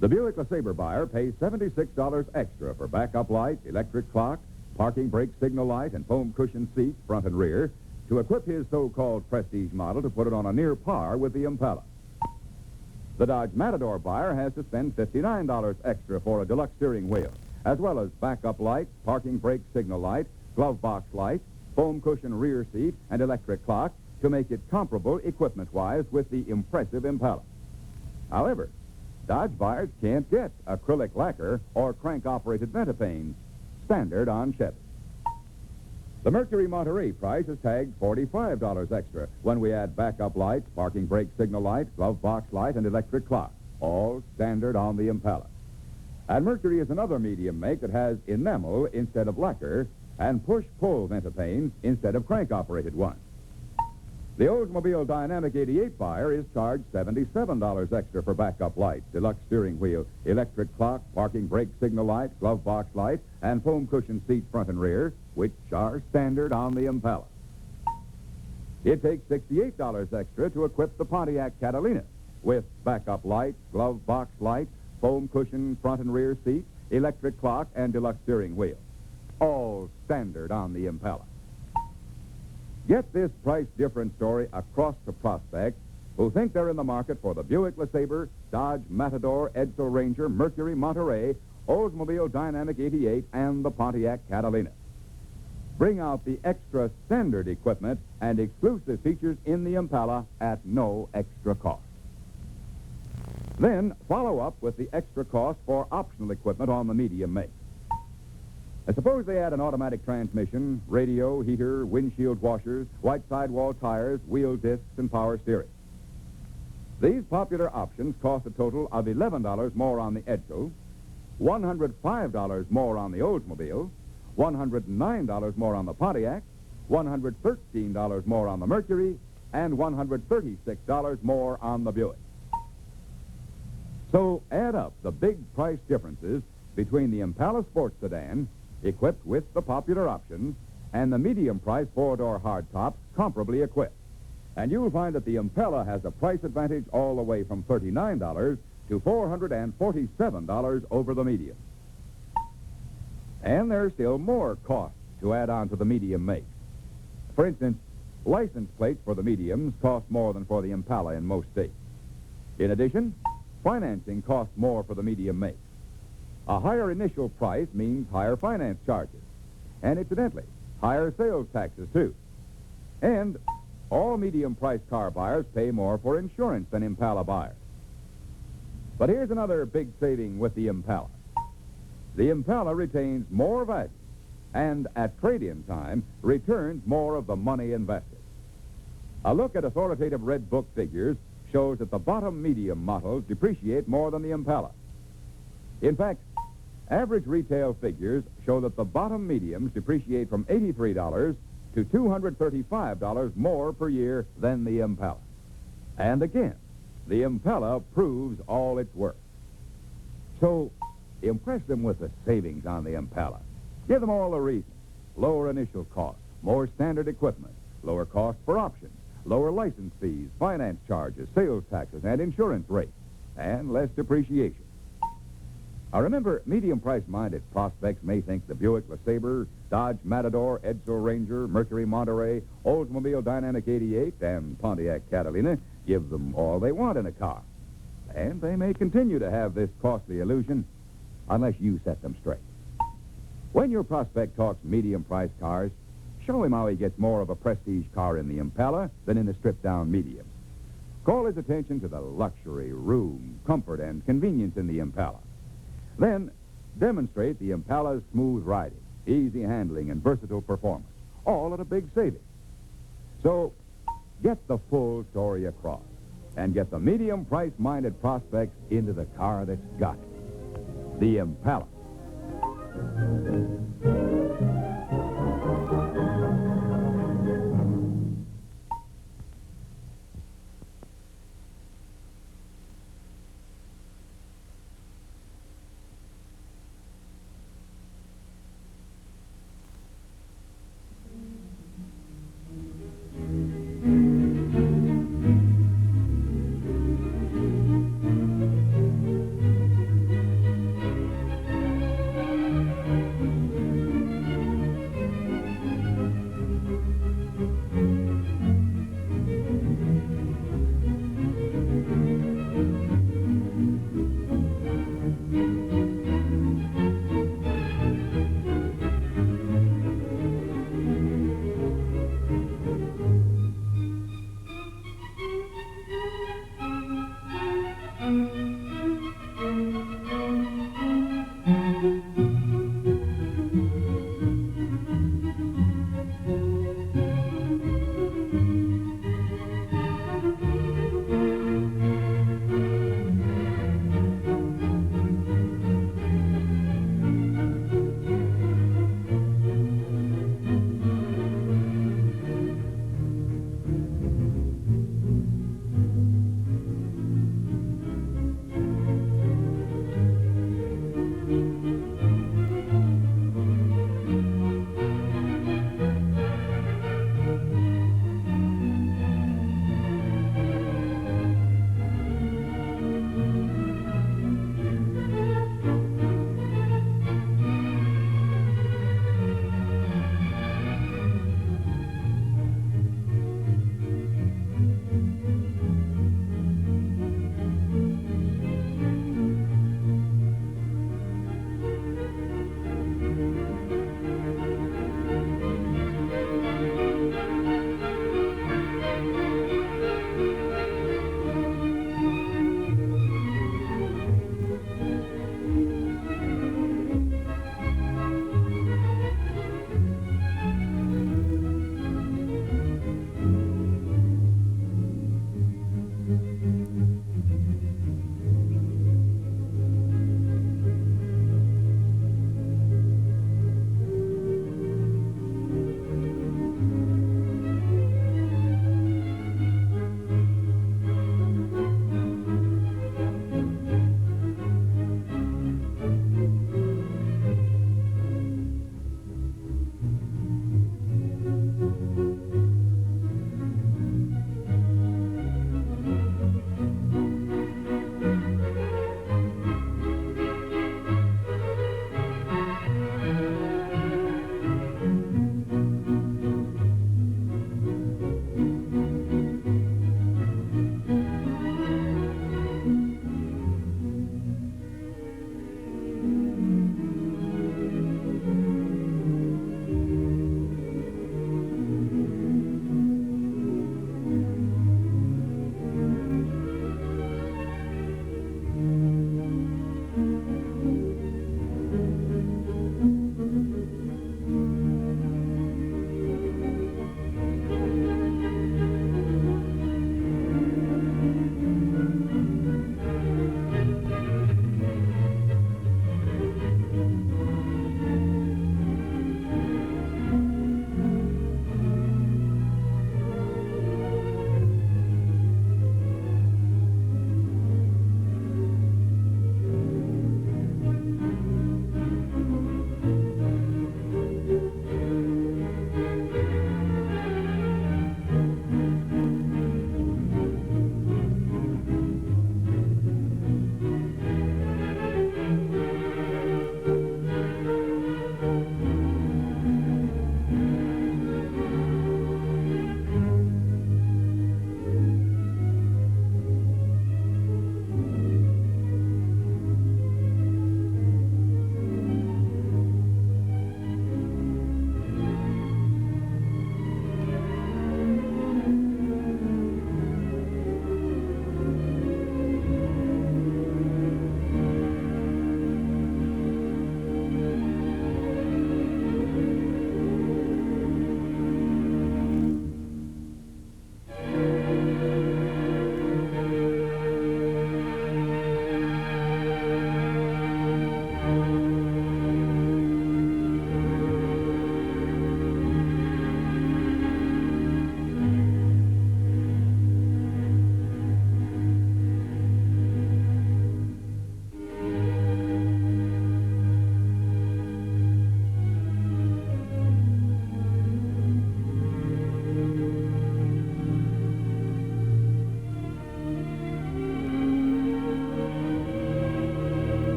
The Buick LeSabre buyer pays $76 extra for backup light, electric clock, parking brake signal light, and foam cushion seats, front and rear, to equip his so-called prestige model to put it on a near par with the Impala. The Dodge Matador buyer has to spend $59 extra for a deluxe steering wheel, as well as backup lights, parking brake signal light, glove box light, foam cushion rear seat, and electric clock to make it comparable equipment-wise with the impressive Impala. However, Dodge buyers can't get acrylic lacquer or crank-operated ventapane standard on Chevy. The Mercury Monterey price is tagged $45 extra when we add backup lights, parking brake signal light, glove box light, and electric clock, all standard on the Impala. And Mercury is another medium make that has enamel instead of lacquer and push-pull ventipanes instead of crank-operated ones. The Oldsmobile Dynamic 88 buyer is charged $77 extra for backup lights, deluxe steering wheel, electric clock, parking brake signal light, glove box light, and foam cushion seats front and rear, which are standard on the Impala. It takes $68 extra to equip the Pontiac Catalina with backup lights, glove box light, foam cushion front and rear seats, electric clock, and deluxe steering wheel. All standard on the Impala. Get this price difference story across to prospects who think they're in the market for the Buick LeSabre, Dodge Matador, Edsel Ranger, Mercury Monterey, Oldsmobile Dynamic 88, and the Pontiac Catalina. Bring out the extra standard equipment and exclusive features in the Impala at no extra cost. Then follow up with the extra cost for optional equipment on the medium make. Suppose they add an automatic transmission, radio, heater, windshield washers, white sidewall tires, wheel discs, and power steering. These popular options cost a total of $11 more on the Edsel, $105 more on the Oldsmobile, $109 more on the Pontiac, $113 more on the Mercury, and $136 more on the Buick. So add up the big price differences between the Impala Sports Sedan, equipped with the popular options, and the medium-price four-door hardtop comparably equipped. And you'll find that the Impala has a price advantage all the way from $39 to $447 over the medium. And there's still more costs to add on to the medium make. For instance, license plates for the mediums cost more than for the Impala in most states. In addition, financing costs more for the medium make. A higher initial price means higher finance charges. And incidentally, higher sales taxes, too. And all medium-priced car buyers pay more for insurance than Impala buyers. But here's another big saving with the Impala. The Impala retains more value and, at trade-in time, returns more of the money invested. A look at authoritative Red Book figures shows that the bottom medium models depreciate more than the Impala. In fact, average retail figures show that the bottom mediums depreciate from $83 to $235 more per year than the Impala. And again, the Impala proves all its worth. So, impress them with the savings on the Impala. Give them all a reason. Lower initial costs, more standard equipment, lower costs for options, lower license fees, finance charges, sales taxes, and insurance rates, and less depreciation. Now remember, medium-price-minded prospects may think the Buick LeSabre, Dodge Matador, Edsel Ranger, Mercury Monterey, Oldsmobile Dynamic 88, and Pontiac Catalina give them all they want in a car. And they may continue to have this costly illusion unless you set them straight. When your prospect talks medium-priced cars, show him how he gets more of a prestige car in the Impala than in the stripped-down medium. Call his attention to the luxury, room, comfort, and convenience in the Impala. Then, demonstrate the Impala's smooth riding, easy handling, and versatile performance, all at a big saving. So, get the full story across and get the medium-price-minded prospects into the car that's got it, the Impala.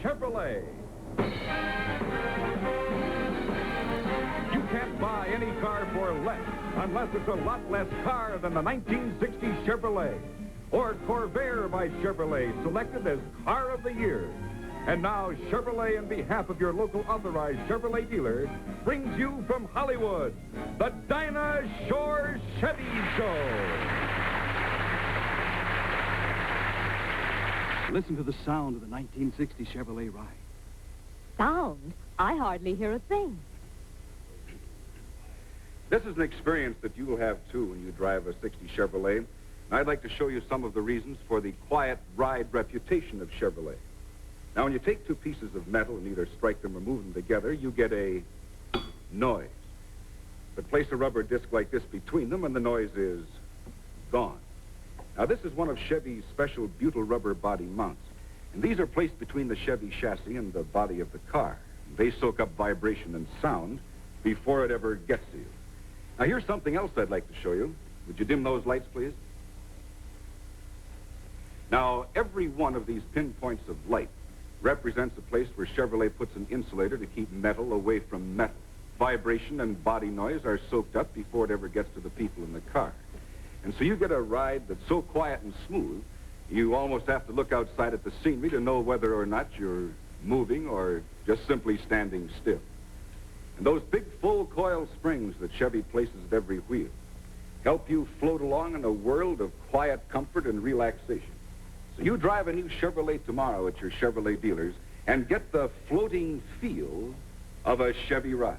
Chevrolet. You can't buy any car for less unless it's a lot less car than the 1960 Chevrolet. Or Corvair by Chevrolet, selected as Car of the Year. And now Chevrolet, on behalf of your local authorized Chevrolet dealer, brings you from Hollywood, the Dinah Shore Chevy Show. Listen to the sound of the 1960 Chevrolet ride. Sound? I hardly hear a thing. This is an experience that you will have, too, when you drive a 60 Chevrolet. And I'd like to show you some of the reasons for the quiet ride reputation of Chevrolet. Now, when you take two pieces of metal and either strike them or move them together, you get a noise. But place a rubber disc like this between them, and the noise is gone. Now, this is one of Chevy's special butyl rubber body mounts. And these are placed between the Chevy chassis and the body of the car. They soak up vibration and sound before it ever gets to you. Now, here's something else I'd like to show you. Would you dim those lights, please? Now, every one of these pinpoints of light represents a place where Chevrolet puts an insulator to keep metal away from metal. Vibration and body noise are soaked up before it ever gets to the people in the car. And so you get a ride that's so quiet and smooth, you almost have to look outside at the scenery to know whether or not you're moving or just simply standing still. And those big full coil springs that Chevy places at every wheel help you float along in a world of quiet comfort and relaxation. So you drive a new Chevrolet tomorrow at your Chevrolet dealers and get the floating feel of a Chevy ride.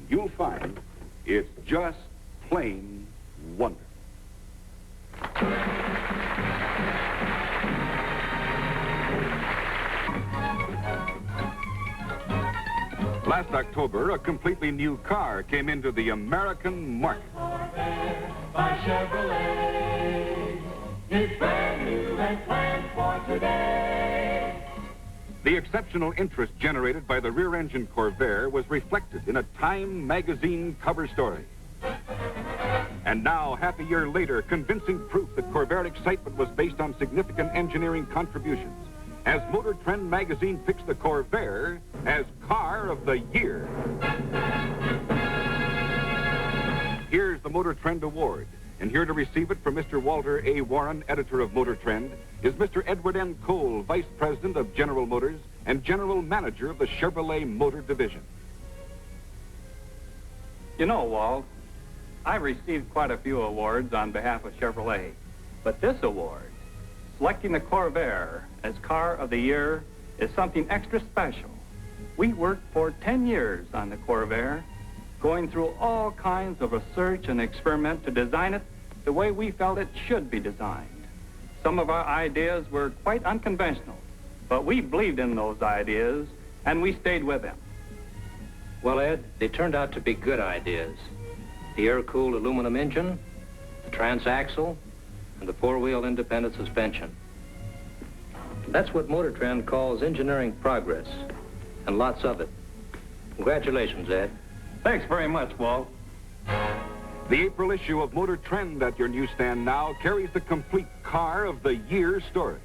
You'll find it's just plain wonderful. Last October, a completely new car came into the American market. By Chevrolet, it's brand new and planned for today. The exceptional interest generated by the rear-engine Corvair was reflected in a Time magazine cover story. And now, half a year later, convincing proof that Corvair excitement was based on significant engineering contributions, as Motor Trend magazine picks the Corvair as Car of the Year. Here's the Motor Trend Award, and here to receive it from Mr. Walter A. Warren, editor of Motor Trend, is Mr. Edward N. Cole, vice president of General Motors and general manager of the Chevrolet Motor Division. You know, Walt, I've received quite a few awards on behalf of Chevrolet, but this award, selecting the Corvair as Car of the Year, is something extra special. We worked for 10 years on the Corvair, going through all kinds of research and experiment to design it the way we felt it should be designed. Some of our ideas were quite unconventional, but we believed in those ideas, and we stayed with them. Well, Ed, they turned out to be good ideas. The air-cooled aluminum engine, the transaxle, and the four-wheel independent suspension. That's what Motor Trend calls engineering progress, and lots of it. Congratulations, Ed. Thanks very much, Walt. The April issue of Motor Trend at your newsstand now carries the complete Car of the Year story.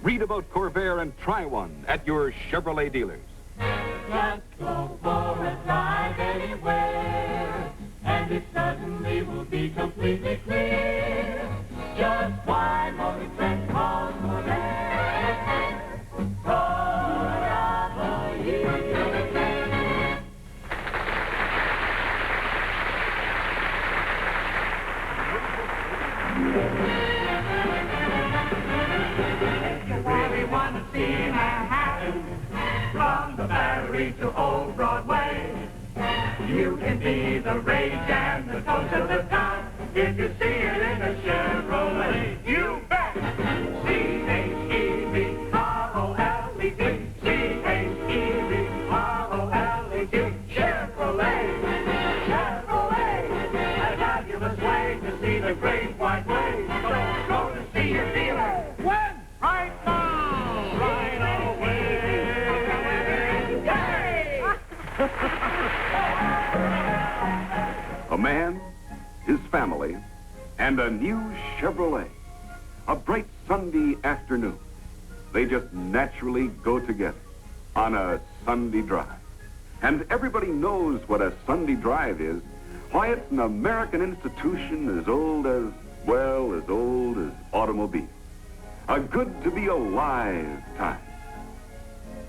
Read about Corvair and try one at your Chevrolet dealers. Just go for a drive anywhere, and it suddenly will be completely clear just why Motor Trend calls Corvair Car of the Year. If you really want to see Manhattan, from the Battery to Old Broadway, you can be the rage and the toast of the town if you see it in a Chevrolet. You bet! C-H-E-V-R-O-L-E-T, C-H-E-V-R-O-L-E-T, Chevrolet, Chevrolet. A fabulous way to see the great white way. So go to see your dealer. When? Right now! Right away! A man, his family, and a new Chevrolet. A bright Sunday afternoon. They just naturally go together. on a Sunday drive. And everybody knows what a Sunday drive is. Why, it's an American institution as old as, well, as old as automobiles. A good-to-be-alive time.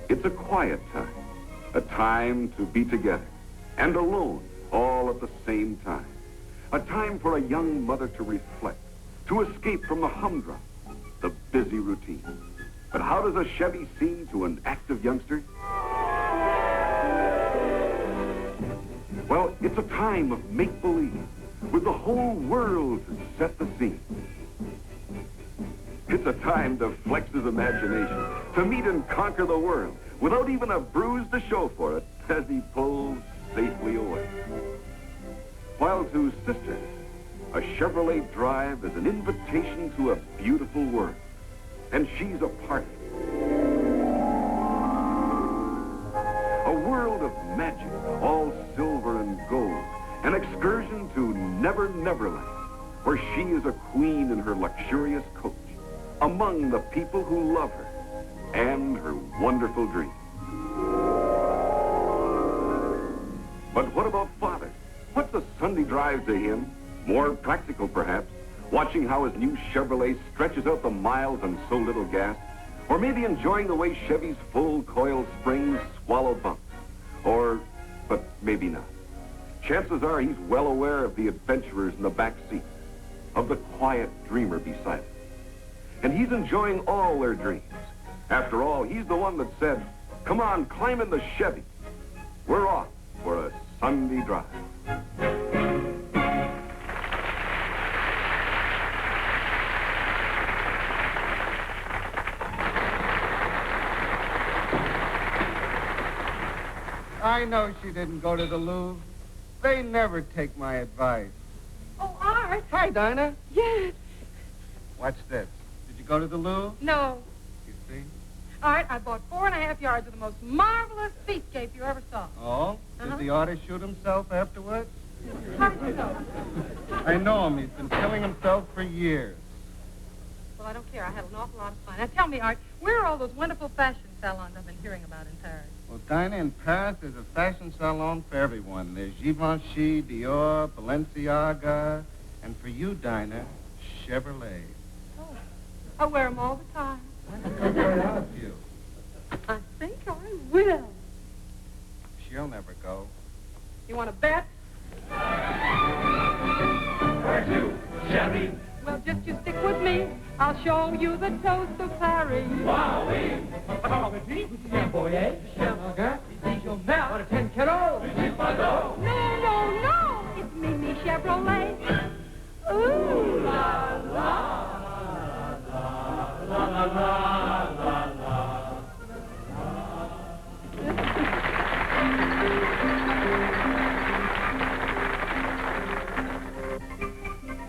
It's a quiet time, a time to be together and alone all at the same time. A time for a young mother to reflect, to escape from the humdrum, the busy routine. But how does a Chevy seem to an active youngster? Well, it's a time of make-believe, with the whole world to set the scene. It's a time to flex his imagination, to meet and conquer the world, without even a bruise to show for it, as he pulls safely away. While to sisters, a Chevrolet drive is an invitation to a beautiful world, and she's a part of it. A world of magic, all silver and gold, an excursion to Never Neverland, where she is a queen in her luxurious coach, among the people who love her and her wonderful dreams. But what about father? What's a Sunday drive to him? More practical, perhaps, watching how his new Chevrolet stretches out the miles on so little gas, or maybe enjoying the way Chevy's full coil springs swallow bumps, but maybe not. Chances are he's well aware of the adventurers in the back seat, of the quiet dreamer beside him. And he's enjoying all their dreams. After all, he's the one that said, "Come on, climb in the Chevy. We're off for a Sunday drive." I know she didn't go to the Louvre. They never take my advice. Oh, Art. Hi, Dinah. Yes. Watch this. Did you go to the Louvre? No. You see? Art, I bought 4.5 yards of the most marvelous seascape you ever saw. Oh? Did the artist shoot himself afterwards? How did you know? I know him. He's been killing himself for years. Well, I don't care. I had an awful lot of fun. Now, tell me, Art, where are all those wonderful fashion salons I've been hearing about in Paris? Well, Dinah, in Paris, there's a fashion salon for everyone. There's Givenchy, Dior, Balenciaga, and for you, Dinah, Chevrolet. Oh, I wear them all the time. Where else you? I think I will. She'll never go. You want to bet? Where to, Chevy? Well, just you stick with me. I'll show you the toast of Paris. Wowee! What a 10 kilo! No, no, no! It's Mimi Chevrolet. Ooh, la, la. La, la, la, la, la.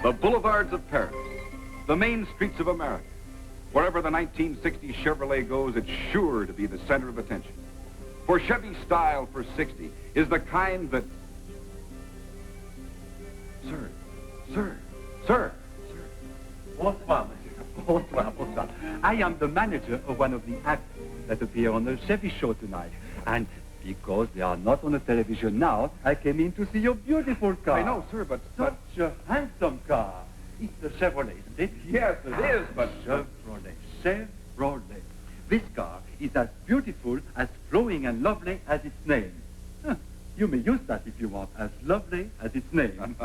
The boulevards of Paris, the main streets of America. Wherever the 1960 Chevrolet goes, it's sure to be the center of attention. For Chevy style for 60 is the kind that... Sir. Bonsoir, monsieur. Bonsoir. I am the manager of one of the acts that appear on the Chevy show tonight. And because they are not on the television now, I came in to see your beautiful car. I know, sir, but... Such a handsome car. It's a Chevrolet, isn't it? Yes, it is, but... Chevrolet. This car is as beautiful, as flowing and lovely as its name. Huh. You may use that if you want, as lovely as its name.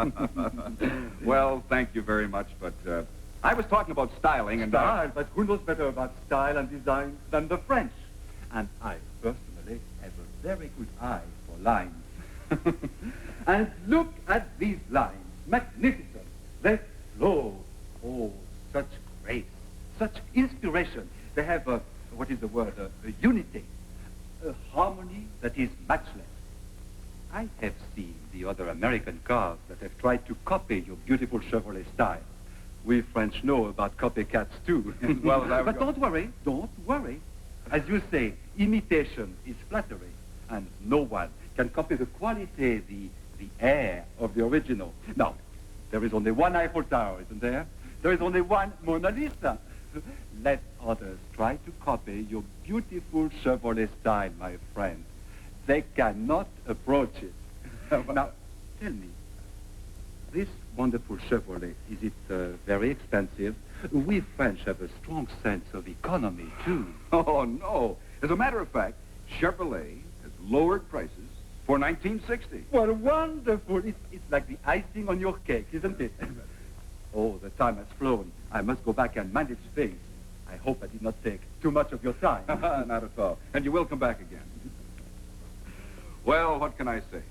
Well, thank you very much, but I was talking about styling and... Style, but who knows better about style and design than the French? And I, personally, have a very good eye for lines. And look at these lines. Magnificent. They flow. Oh, such grace, such inspiration. They have a unity, a harmony that is matchless. I have seen the other American cars that have tried to copy your beautiful Chevrolet style. We French know about copycats too. Well, but don't worry. As you say, imitation is flattery, and no one can copy the quality, the air of the original. Now, there is only one Eiffel Tower, isn't there? There is only one Mona Lisa. Let others try to copy your beautiful Chevrolet style, my friend. They cannot approach it. Now, tell me, this wonderful Chevrolet, is it very expensive? We French have a strong sense of economy, too. Oh, no. As a matter of fact, Chevrolet has lowered prices for 1960. Well, wonderful. It's like the icing on your cake, isn't it? Oh, the time has flown. I must go back and manage things. I hope I did not take too much of your time. Not at all. And you will come back again. Well, what can I say?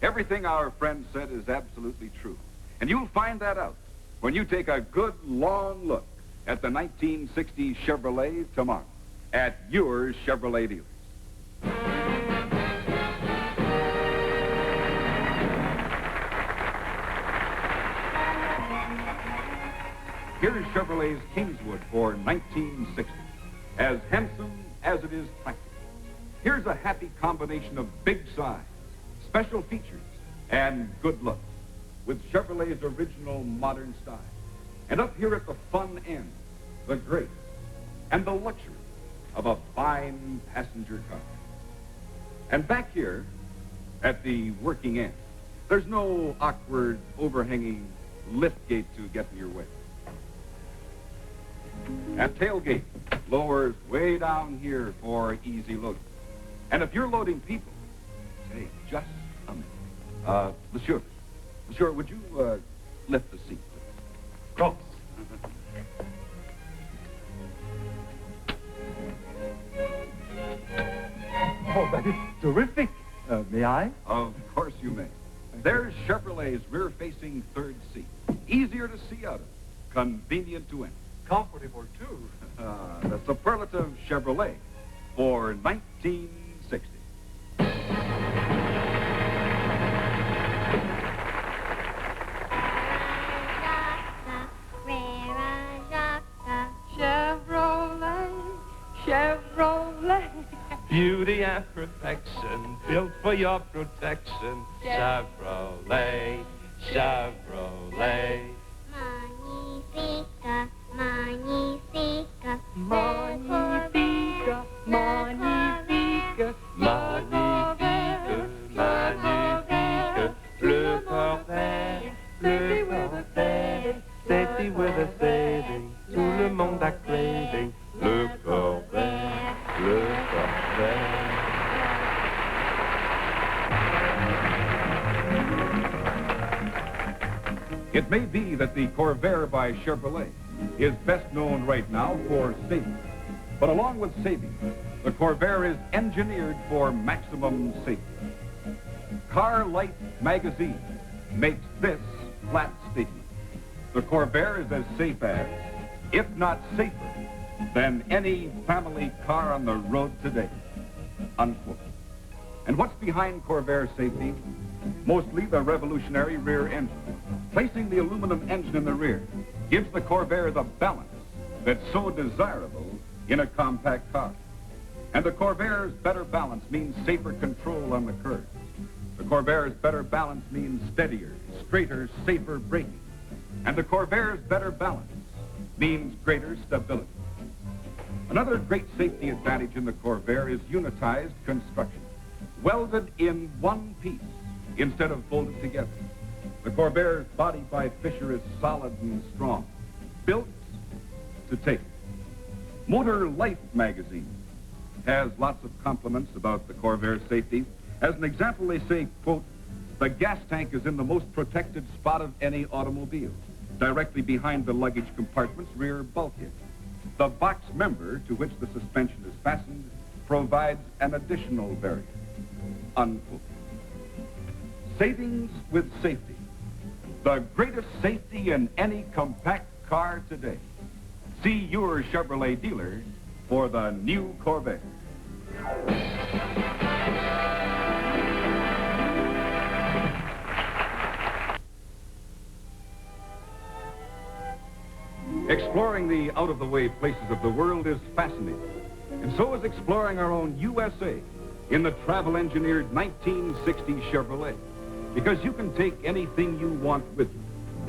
Everything our friend said is absolutely true. And you'll find that out when you take a good, long look at the 1960 Chevrolet tomorrow at your Chevrolet dealers. Here's Chevrolet's Kingswood for 1960. As handsome as it is practical. Here's a happy combination of big size, special features, and good looks, with Chevrolet's original modern style. And up here at the fun end, the grace and the luxury of a fine passenger car. And back here, at the working end, there's no awkward, overhanging lift gate to get in your way. At tailgate, lowers way down here for easy loading. And if you're loading people, say just a minute. Monsieur, would you lift the seat, please? Of course. Oh, that is terrific. May I? Of course you may. There's Chevrolet's rear-facing third seat. Easier to see out of. Convenient to enter. Comfortable, too. The superlative Chevrolet for 1960. Chevrolet. Beauty and perfection, built for your protection. Chevrolet, Chevrolet. Magnifica, Magnifica, magnifica, magnifica, magnifica. Le Corvair, le Corvair, safety with a saving, tout le monde a craving. Le Corvair, le Corvair. It may be that the Corvair by Chevrolet is best known right now for saving. But along with saving, the Corvair is engineered for maximum safety. Car Light magazine makes this flat statement. The Corvair is as safe as, if not safer, than any family car on the road today. Unquote. And what's behind Corvair safety? Mostly the revolutionary rear engine. Placing the aluminum engine in the rear gives the Corvair the balance that's so desirable in a compact car. And the Corvair's better balance means safer control on the curves. The Corvair's better balance means steadier, straighter, safer braking. And the Corvair's better balance means greater stability. Another great safety advantage in the Corvair is unitized construction, welded in one piece instead of bolted together. The Corvair's body by Fisher is solid and strong, built to take. Motor Life magazine has lots of compliments about the Corvair safety. As an example, they say, quote, the gas tank is in the most protected spot of any automobile, directly behind the luggage compartment's rear bulkhead. The box member to which the suspension is fastened provides an additional barrier, unquote. Savings with safety. The greatest safety in any compact car today. See your Chevrolet dealer for the new Corvair. Exploring the out-of-the-way places of the world is fascinating. And so is exploring our own USA in the travel-engineered 1960 Chevrolet. Because you can take anything you want with you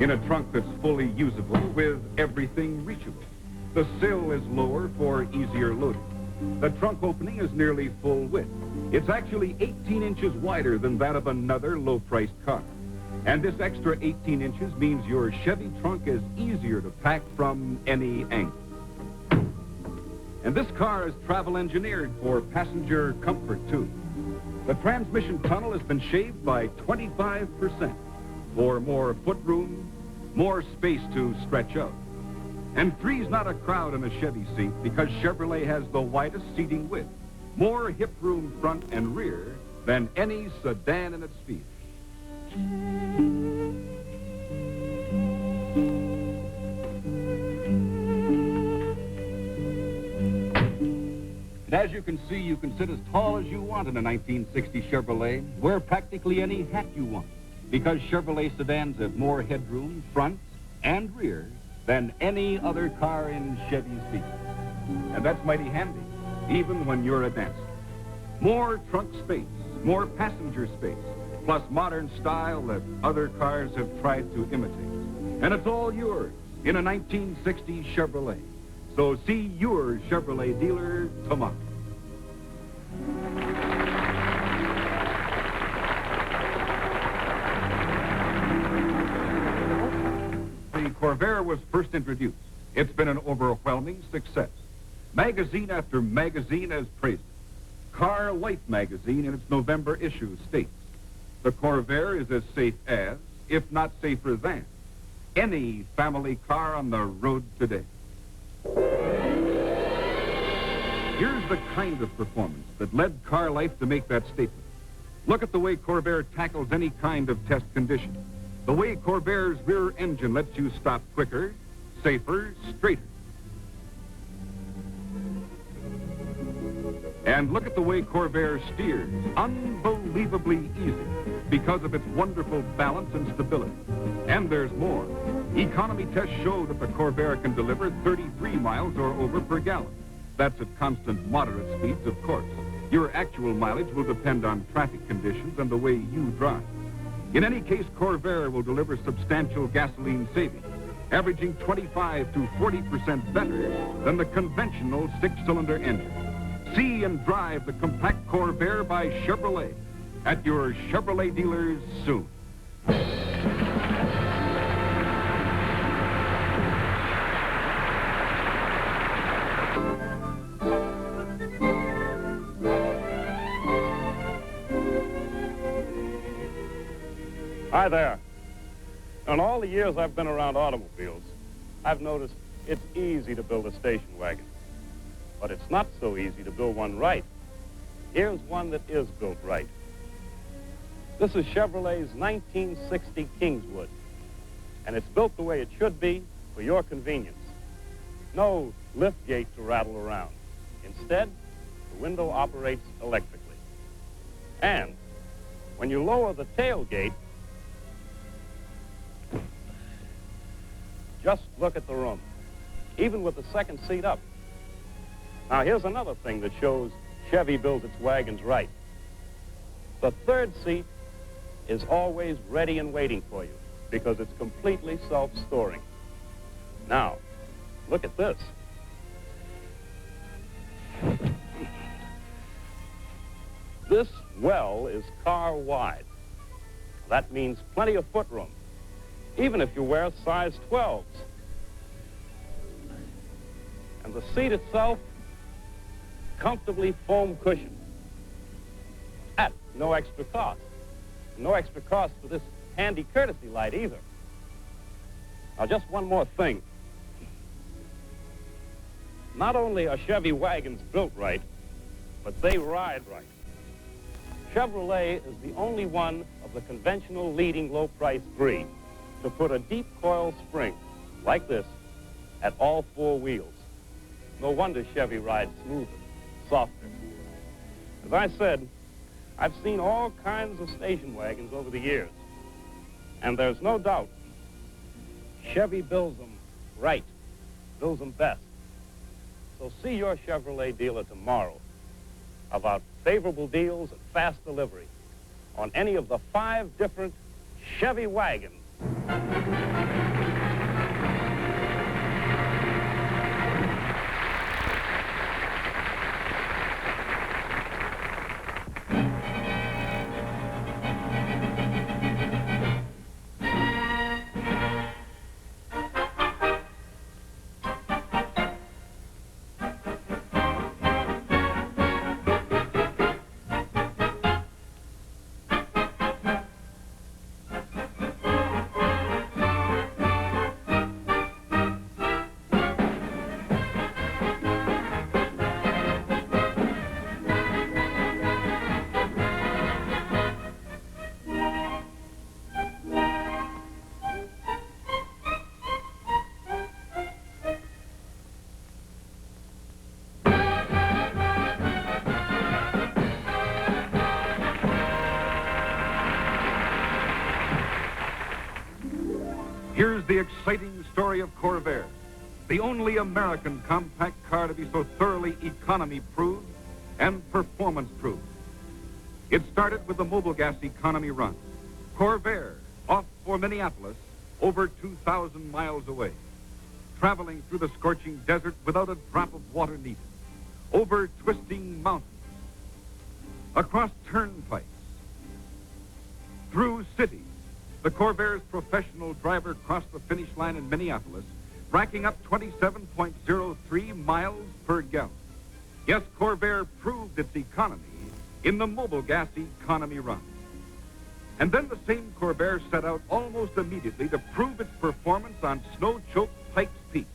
in a trunk that's fully usable with everything reachable. The sill is lower for easier loading. The trunk opening is nearly full width. It's actually 18 inches wider than that of another low-priced car. And this extra 18 inches means your Chevy trunk is easier to pack from any angle. And this car is travel engineered for passenger comfort, too. The transmission tunnel has been shaved by 25% for more footroom, more space to stretch out. And three's not a crowd in a Chevy seat because Chevrolet has the widest seating width, more hip room front and rear than any sedan in its field. And as you can see, you can sit as tall as you want in a 1960 Chevrolet, wear practically any hat you want, because Chevrolet sedans have more headroom, front and rear, than any other car in Chevy's field. And that's mighty handy, even when you're a dancer. More trunk space, more passenger space, plus modern style that other cars have tried to imitate. And it's all yours in a 1960 Chevrolet. So see your Chevrolet dealer tomorrow. The Corvair was first introduced. It's been an overwhelming success. Magazine after magazine has praised it. Car Life magazine in its November issue states, the Corvair is as safe as, if not safer than, any family car on the road today. Here's the kind of performance that led Car Life to make that statement. Look at the way Corvair tackles any kind of test condition. The way Corvair's rear engine lets you stop quicker, safer, straighter. And look at the way Corvair steers, unbelievably easy, because of its wonderful balance and stability. And there's more. Economy tests show that the Corvair can deliver 33 miles or over per gallon. That's at constant moderate speeds, of course. Your actual mileage will depend on traffic conditions and the way you drive. In any case, Corvair will deliver substantial gasoline savings, averaging 25 to 40% better than the conventional six-cylinder engine. See and drive the compact Corvair by Chevrolet at your Chevrolet dealers soon. Hi there. In all the years I've been around automobiles, I've noticed it's easy to build a station wagon. But it's not so easy to build one right. Here's one that is built right. This is Chevrolet's 1960 Kingswood, and it's built the way it should be for your convenience. No lift gate to rattle around. Instead, the window operates electrically. And when you lower the tailgate, just look at the room, even with the second seat up. Now, here's another thing that shows Chevy builds its wagons right. The third seat is always ready and waiting for you because it's completely self-storing. Now, look at this. This well is car wide. That means plenty of footroom, even if you wear size 12s. And the seat itself, comfortably foam cushioned at no extra cost. No extra cost for this handy courtesy light either. Now, just one more thing. Not only are Chevy wagons built right, but they ride right. Chevrolet is the only one of the conventional leading low-price breed to put a deep coil spring like this at all four wheels. No wonder Chevy rides smoother, softer. As I said, I've seen all kinds of station wagons over the years, and there's no doubt Chevy builds them right, builds them best. So see your Chevrolet dealer tomorrow about favorable deals and fast delivery on any of the 5 different Chevy wagons. the exciting story of Corvair, the only American compact car to be so thoroughly economy-proved and performance-proved. It started with the Mobile Gas economy run. Corvair, off for Minneapolis, over 2,000 miles away, traveling through the scorching desert without a drop of water needed, over twisting mountains, across turnpikes, through cities. The Corvair's professional driver crossed the finish line in Minneapolis, racking up 27.03 miles per gallon. Yes, Corvair proved its economy in the Mobile Gas economy run. And then the same Corvair set out almost immediately to prove its performance on snow-choked Pikes Peak.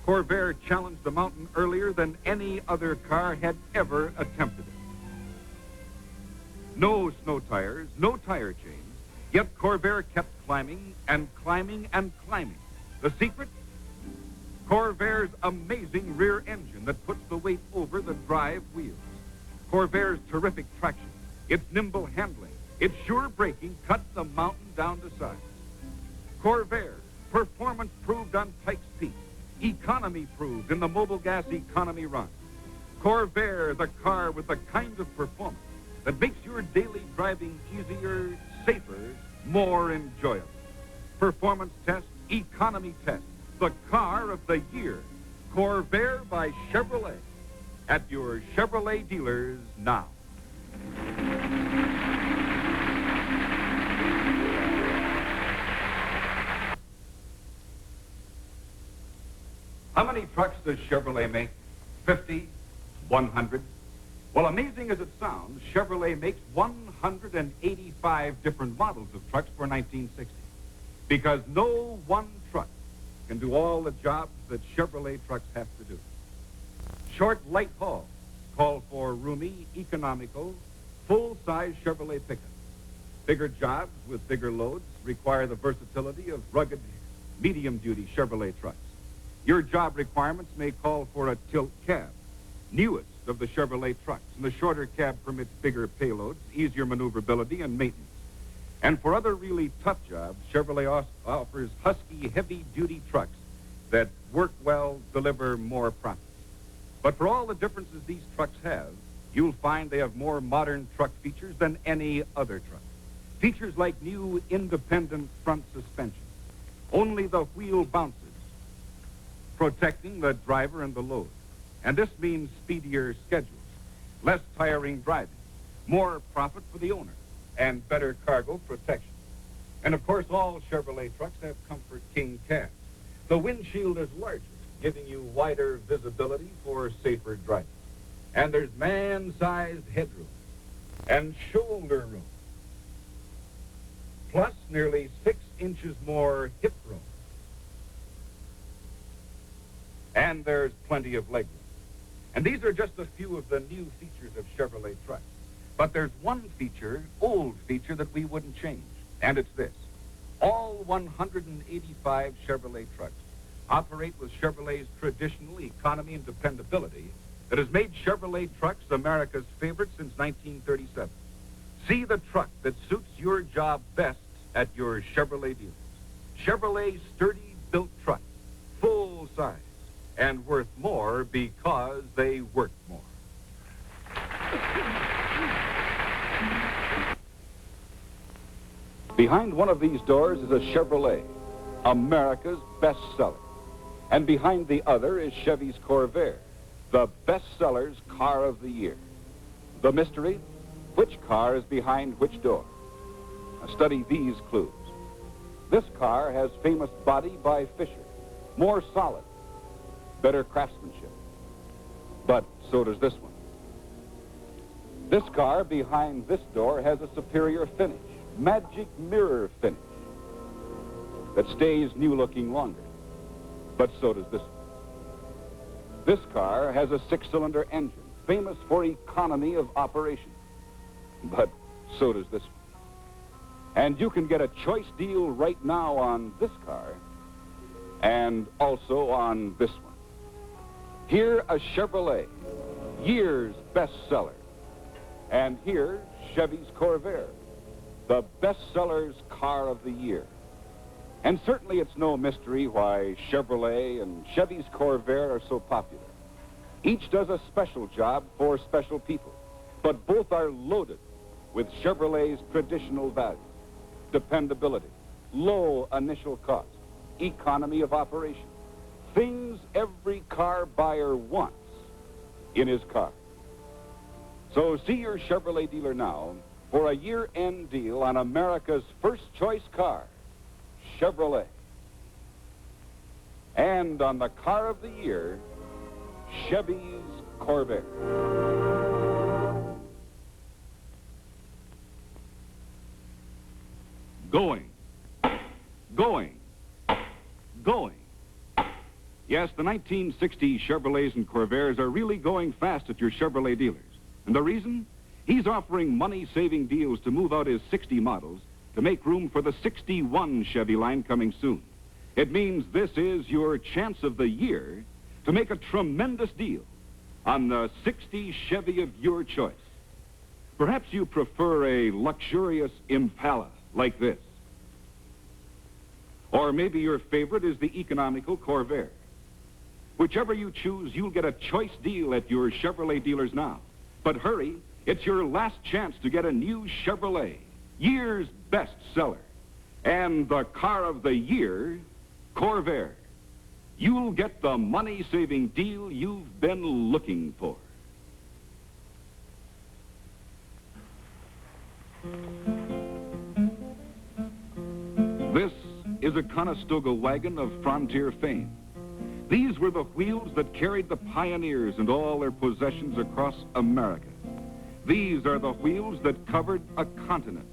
Corvair challenged the mountain earlier than any other car had ever attempted it. No snow tires, no tire chains, yet Corvair kept climbing and climbing and climbing. The secret? Corvair's amazing rear engine that puts the weight over the drive wheels. Corvair's terrific traction, its nimble handling, its sure braking cut the mountain down to size. Corvair, performance proved on Pikes Peak, economy proved in the Mobile Gas economy run. Corvair, the car with the kind of performance that makes your daily driving easier, safer, more enjoyable. Performance test, economy test, the car of the year. Corvair by Chevrolet. At your Chevrolet dealers now. How many trucks does Chevrolet make? 50? 100? Well, amazing as it sounds, Chevrolet makes 185 different models of trucks for 1960. Because no one truck can do all the jobs that Chevrolet trucks have to do. Short, light haul call for roomy, economical, full-size Chevrolet pickups. Bigger jobs with bigger loads require the versatility of rugged, medium-duty Chevrolet trucks. Your job requirements may call for a tilt cab, newest of the Chevrolet trucks, and the shorter cab permits bigger payloads, easier maneuverability, and maintenance. And for other really tough jobs, Chevrolet offers husky, heavy-duty trucks that work well, deliver more profit. But for all the differences these trucks have, you'll find they have more modern truck features than any other truck. Features like new independent front suspension. Only the wheel bounces, protecting the driver and the load. And this means speedier schedules, less tiring driving, more profit for the owner, and better cargo protection. And of course, all Chevrolet trucks have Comfort King cabs. The windshield is larger, giving you wider visibility for safer driving. And there's man-sized headroom and shoulder room, plus nearly 6 inches more hip room. And there's plenty of legroom. And these are just a few of the new features of Chevrolet trucks. But there's one feature, old feature, that we wouldn't change, and it's this. All 185 Chevrolet trucks operate with Chevrolet's traditional economy and dependability that has made Chevrolet trucks America's favorite since 1937. See the truck that suits your job best at your Chevrolet dealers. Chevrolet sturdy built trucks, full size, and worth more because they work more. Behind one of these doors is a Chevrolet, America's best-seller. And behind the other is Chevy's Corvair, the best-seller's car of the year. The mystery? Which car is behind which door? Now study these clues. This car has famous body by Fisher, more solid, better craftsmanship. But so does this one. This car behind this door has a superior finish, magic mirror finish, that stays new-looking longer. But so does this one. This car has a 6-cylinder engine, famous for economy of operation. But so does this one. And you can get a choice deal right now on this car and also on this one. Here, a Chevrolet, year's bestseller. And here, Chevy's Corvair, the bestseller's car of the year. And certainly it's no mystery why Chevrolet and Chevy's Corvair are so popular. Each does a special job for special people, but both are loaded with Chevrolet's traditional values: dependability, low initial cost, economy of operation, things every car buyer wants in his car. So see your Chevrolet dealer now for a year-end deal on America's first choice car, Chevrolet. And on the car of the year, Chevy's Corvair. Going. Yes, the 1960 Chevrolets and Corvairs are really going fast at your Chevrolet dealers. And the reason? He's offering money-saving deals to move out his 60 models to make room for the 61 Chevy line coming soon. It means this is your chance of the year to make a tremendous deal on the 60 Chevy of your choice. Perhaps you prefer a luxurious Impala like this. Or maybe your favorite is the economical Corvair. Whichever you choose, you'll get a choice deal at your Chevrolet dealers now. But hurry, it's your last chance to get a new Chevrolet, year's best seller, and the car of the year, Corvair. You'll get the money-saving deal you've been looking for. This is a Conestoga wagon of frontier fame. These were the wheels that carried the pioneers and all their possessions across America. These are the wheels that covered a continent.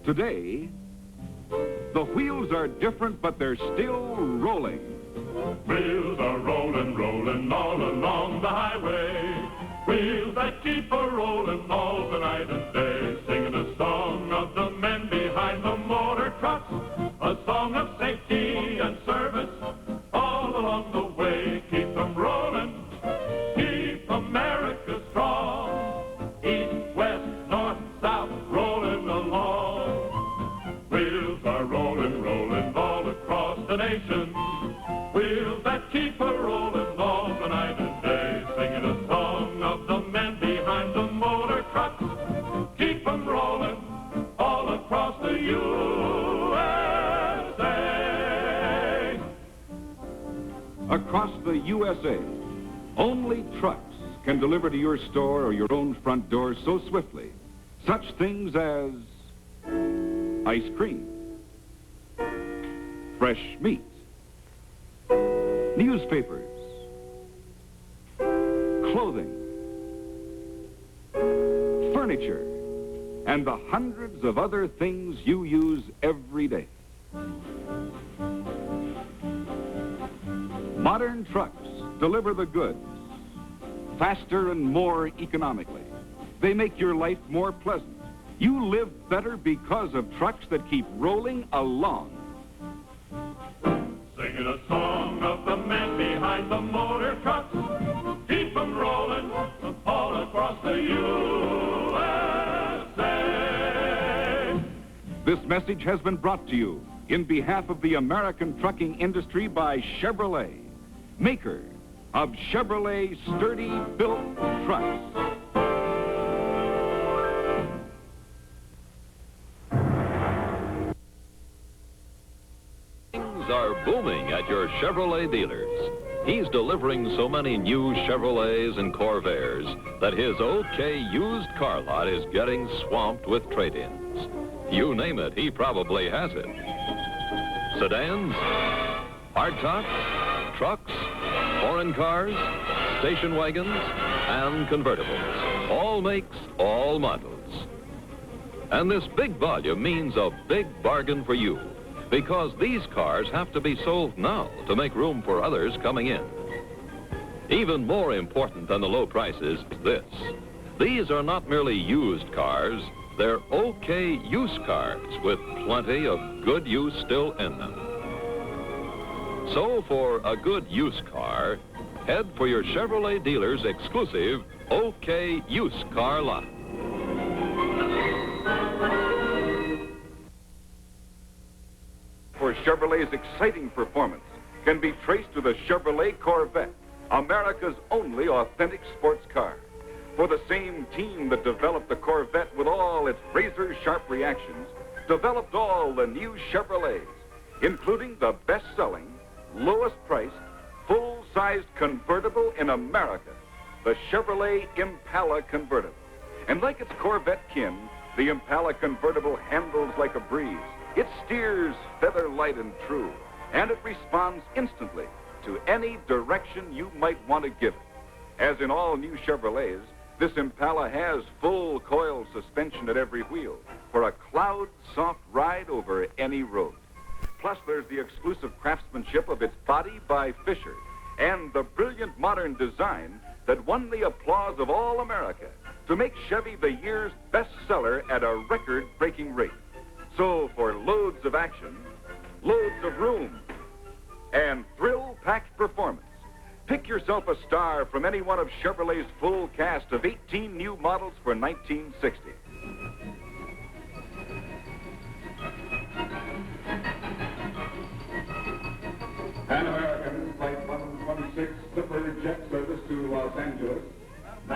Today, the wheels are different, but they're still rolling. Wheels are rolling, rolling all along the highway. Wheels that keep a rolling all the night and day. Singing a song of the men behind the motor trucks. A song of safety and service all along the way. Keep them rolling, keep America strong. East, west, north, south, rolling along. Wheels are rolling, rolling all across the nation. Wheels that keep a rolling all the night and day. Singing a song of the men behind the motor trucks. Keep them rolling all across the USA. Across the USA, only trucks can deliver to your store or your own front door so swiftly such things as ice cream, fresh meat, newspapers, clothing, furniture, and the hundreds of other things you use every day. Modern trucks deliver the goods faster and more economically. They make your life more pleasant. You live better because of trucks that keep rolling along. Singing a song of the men behind the motor trucks. Keep them rolling all across the USA. This message has been brought to you in behalf of the American trucking industry by Chevrolet, maker of Chevrolet sturdy-built trucks. Are booming at your Chevrolet dealers. He's delivering so many new Chevrolets and Corvairs that his OK used car lot is getting swamped with trade-ins. You name it, he probably has it. Sedans, hardtops, trucks, foreign cars, station wagons, and convertibles. All makes, all models. And this big volume means a big bargain for you, because these cars have to be sold now to make room for others coming in. Even more important than the low prices is this. These are not merely used cars, they're OK use cars with plenty of good use still in them. So for a good use car, head for your Chevrolet dealer's exclusive OK use car lot. For Chevrolet's exciting performance can be traced to the Chevrolet Corvette, America's only authentic sports car. For the same team that developed the Corvette with all its razor-sharp reactions, developed all the new Chevrolets, including the best-selling, lowest-priced, full-sized convertible in America, the Chevrolet Impala convertible. And like its Corvette kin, the Impala convertible handles like a breeze. It steers feather light and true, and it responds instantly to any direction you might want to give it. As in all new Chevrolets, this Impala has full coil suspension at every wheel for a cloud-soft ride over any road. Plus, there's the exclusive craftsmanship of its body by Fisher and the brilliant modern design that won the applause of all America to make Chevy the year's bestseller at a record-breaking rate. So, for loads of action, loads of room, and thrill-packed performance, pick yourself a star from any one of Chevrolet's full cast of 18 new models for 1960. Pan American Flight 126 Clipper jet service to Los Angeles. I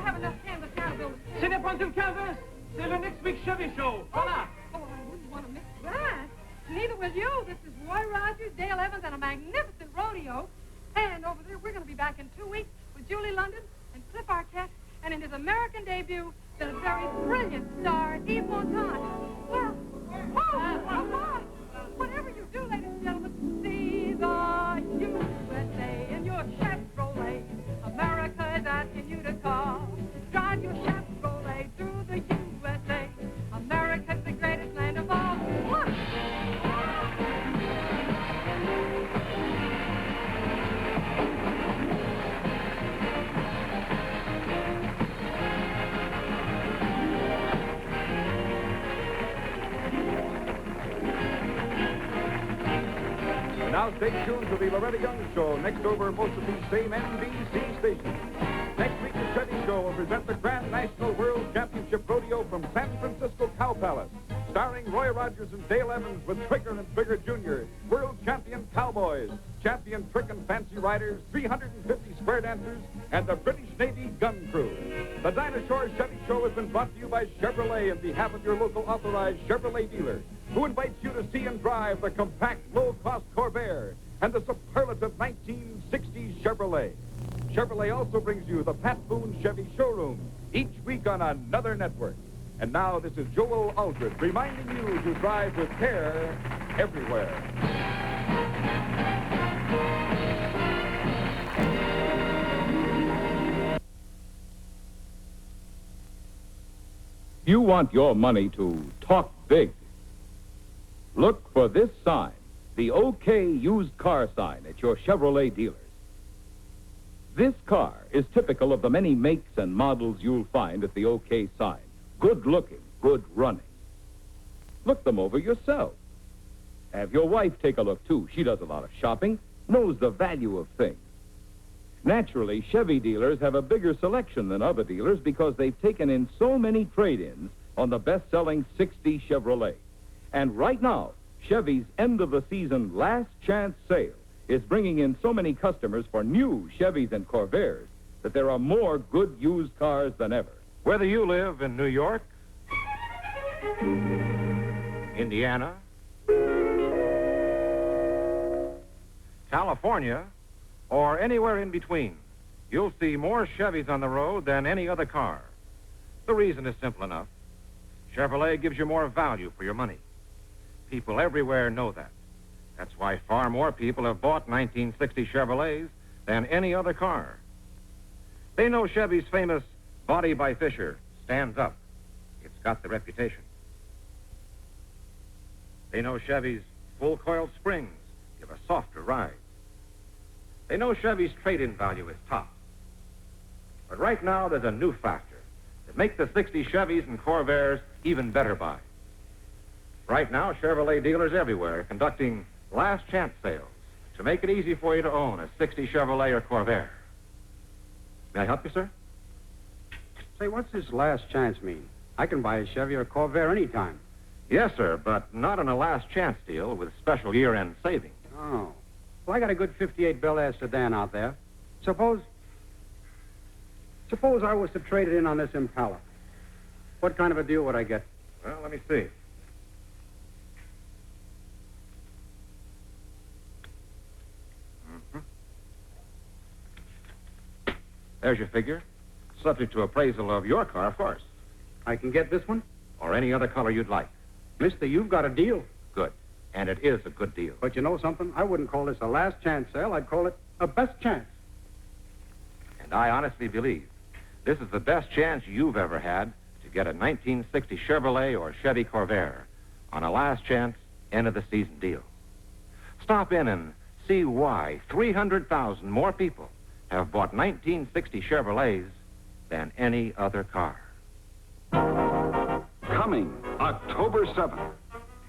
have enough canvas now to build a... Ce n'est pas une canvas, c'est le next week Chevy show. Voilà. Oh, I wouldn't want to miss that. Neither will you. This is Roy Rogers, Dale Evans, and a magnificent rodeo. And over there, we're going to be back in 2 weeks with Julie London and Cliff Arquette, and in his American debut, the very brilliant star, Yves Montand. Well, come on. Whatever you do, ladies and gentlemen, see the USA in your Chevrolet. America is asking you to call. Drive your Chevrolet through the USA. America's the greatest land of all. Look! Now stay tuned to the Loretta Young Show next over most of these same NBC stations. Next week, the Chevy Show will present the Grand National World Championship Rodeo from San Francisco Cow Palace, starring Roy Rogers and Dale Evans with Trigger and Trigger Jr., World Champion Cowboys, Champion Trick and Fancy Riders, 350 square dancers, and the British Navy gun crew. The Dinah Shore Chevy Show has been brought to you by Chevrolet on behalf of your local authorized Chevrolet dealer, who invites you to see and drive the compact, low-cost Corvair and the superlative 1960s Chevrolet. Chevrolet also brings you the Pat Boone Chevy Showroom each week on another network. And now this is Joel Aldrich reminding you to drive with care everywhere. You want your money to talk big. Look for this sign, the OK Used Car sign at your Chevrolet dealers. This car is typical of the many makes and models you'll find at the OK sign. Good looking, good running. Look them over yourself. Have your wife take a look, too. She does a lot of shopping, knows the value of things. Naturally, Chevy dealers have a bigger selection than other dealers because they've taken in so many trade-ins on the best-selling 60 Chevrolet. And right now, Chevy's end-of-the-season last chance sale is bringing in so many customers for new Chevys and Corvairs that there are more good used cars than ever. Whether you live in New York, Indiana, California, or anywhere in between, you'll see more Chevys on the road than any other car. The reason is simple enough. Chevrolet gives you more value for your money. People everywhere know that. That's why far more people have bought 1960 Chevrolets than any other car. They know Chevy's famous body by Fisher stands up. It's got the reputation. They know Chevy's full coil springs give a softer ride. They know Chevy's trade-in value is top. But right now, there's a new factor that makes the 60 Chevys and Corvairs even better buy. Right now, Chevrolet dealers everywhere are conducting last chance sales to make it easy for you to own a 60 Chevrolet or Corvair. May I help you, sir? Say, what's this last chance mean? I can buy a Chevy or Corvair anytime. Yes, sir, but not on a last chance deal with special year-end savings. Oh. Well, I got a good 58 Bel Air sedan out there. Suppose I was to trade it in on this Impala. What kind of a deal would I get? Well, let me see. There's your figure. Subject to appraisal of your car, of course. I can get this one? Or any other color you'd like. Mister, you've got a deal. Good. And it is a good deal. But you know something? I wouldn't call this a last chance sale. I'd call it a best chance. And I honestly believe this is the best chance you've ever had to get a 1960 Chevrolet or Chevy Corvair on a last chance, end-of-the-season deal. Stop in and see why 300,000 more people have bought 1960 Chevrolets than any other car. Coming October 7th,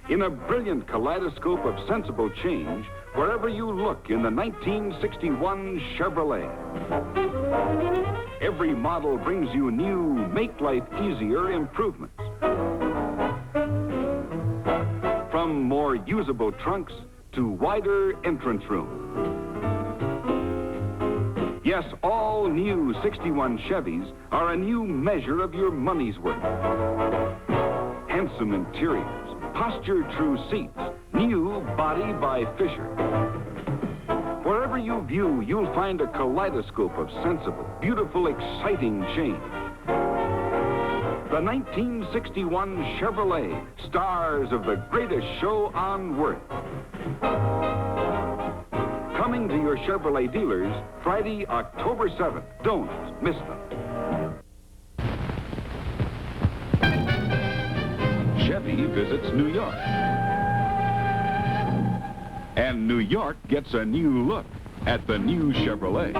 in a brilliant kaleidoscope of sensible change, wherever you look in the 1961 Chevrolet. Every model brings you new, make life easier improvements. From more usable trunks to wider entrance room. Yes, all new 61 Chevys are a new measure of your money's worth. Handsome interiors, posture-true seats, new body by Fisher. Wherever you view, you'll find a kaleidoscope of sensible, beautiful, exciting change. The 1961 Chevrolet, stars of the greatest show on Earth. Coming to your Chevrolet dealers Friday, October 7th. Don't miss them. Chevy visits New York. And New York gets a new look at the new Chevrolet.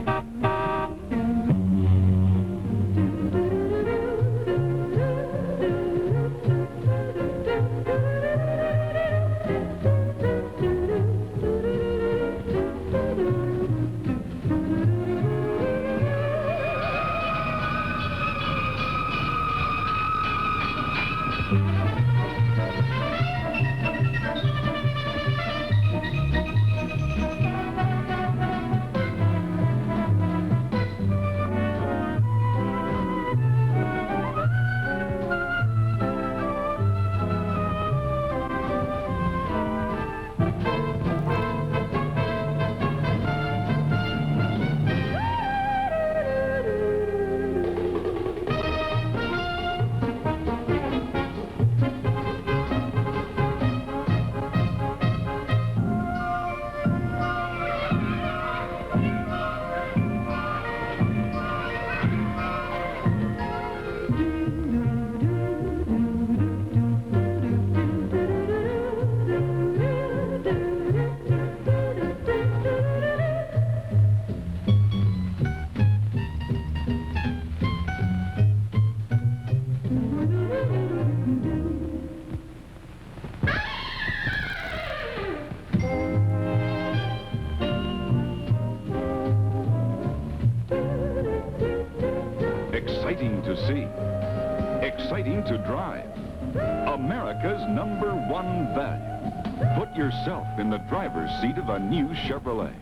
Exciting to see. Exciting to drive. America's #1 value. Put yourself in the driver's seat of a new Chevrolet.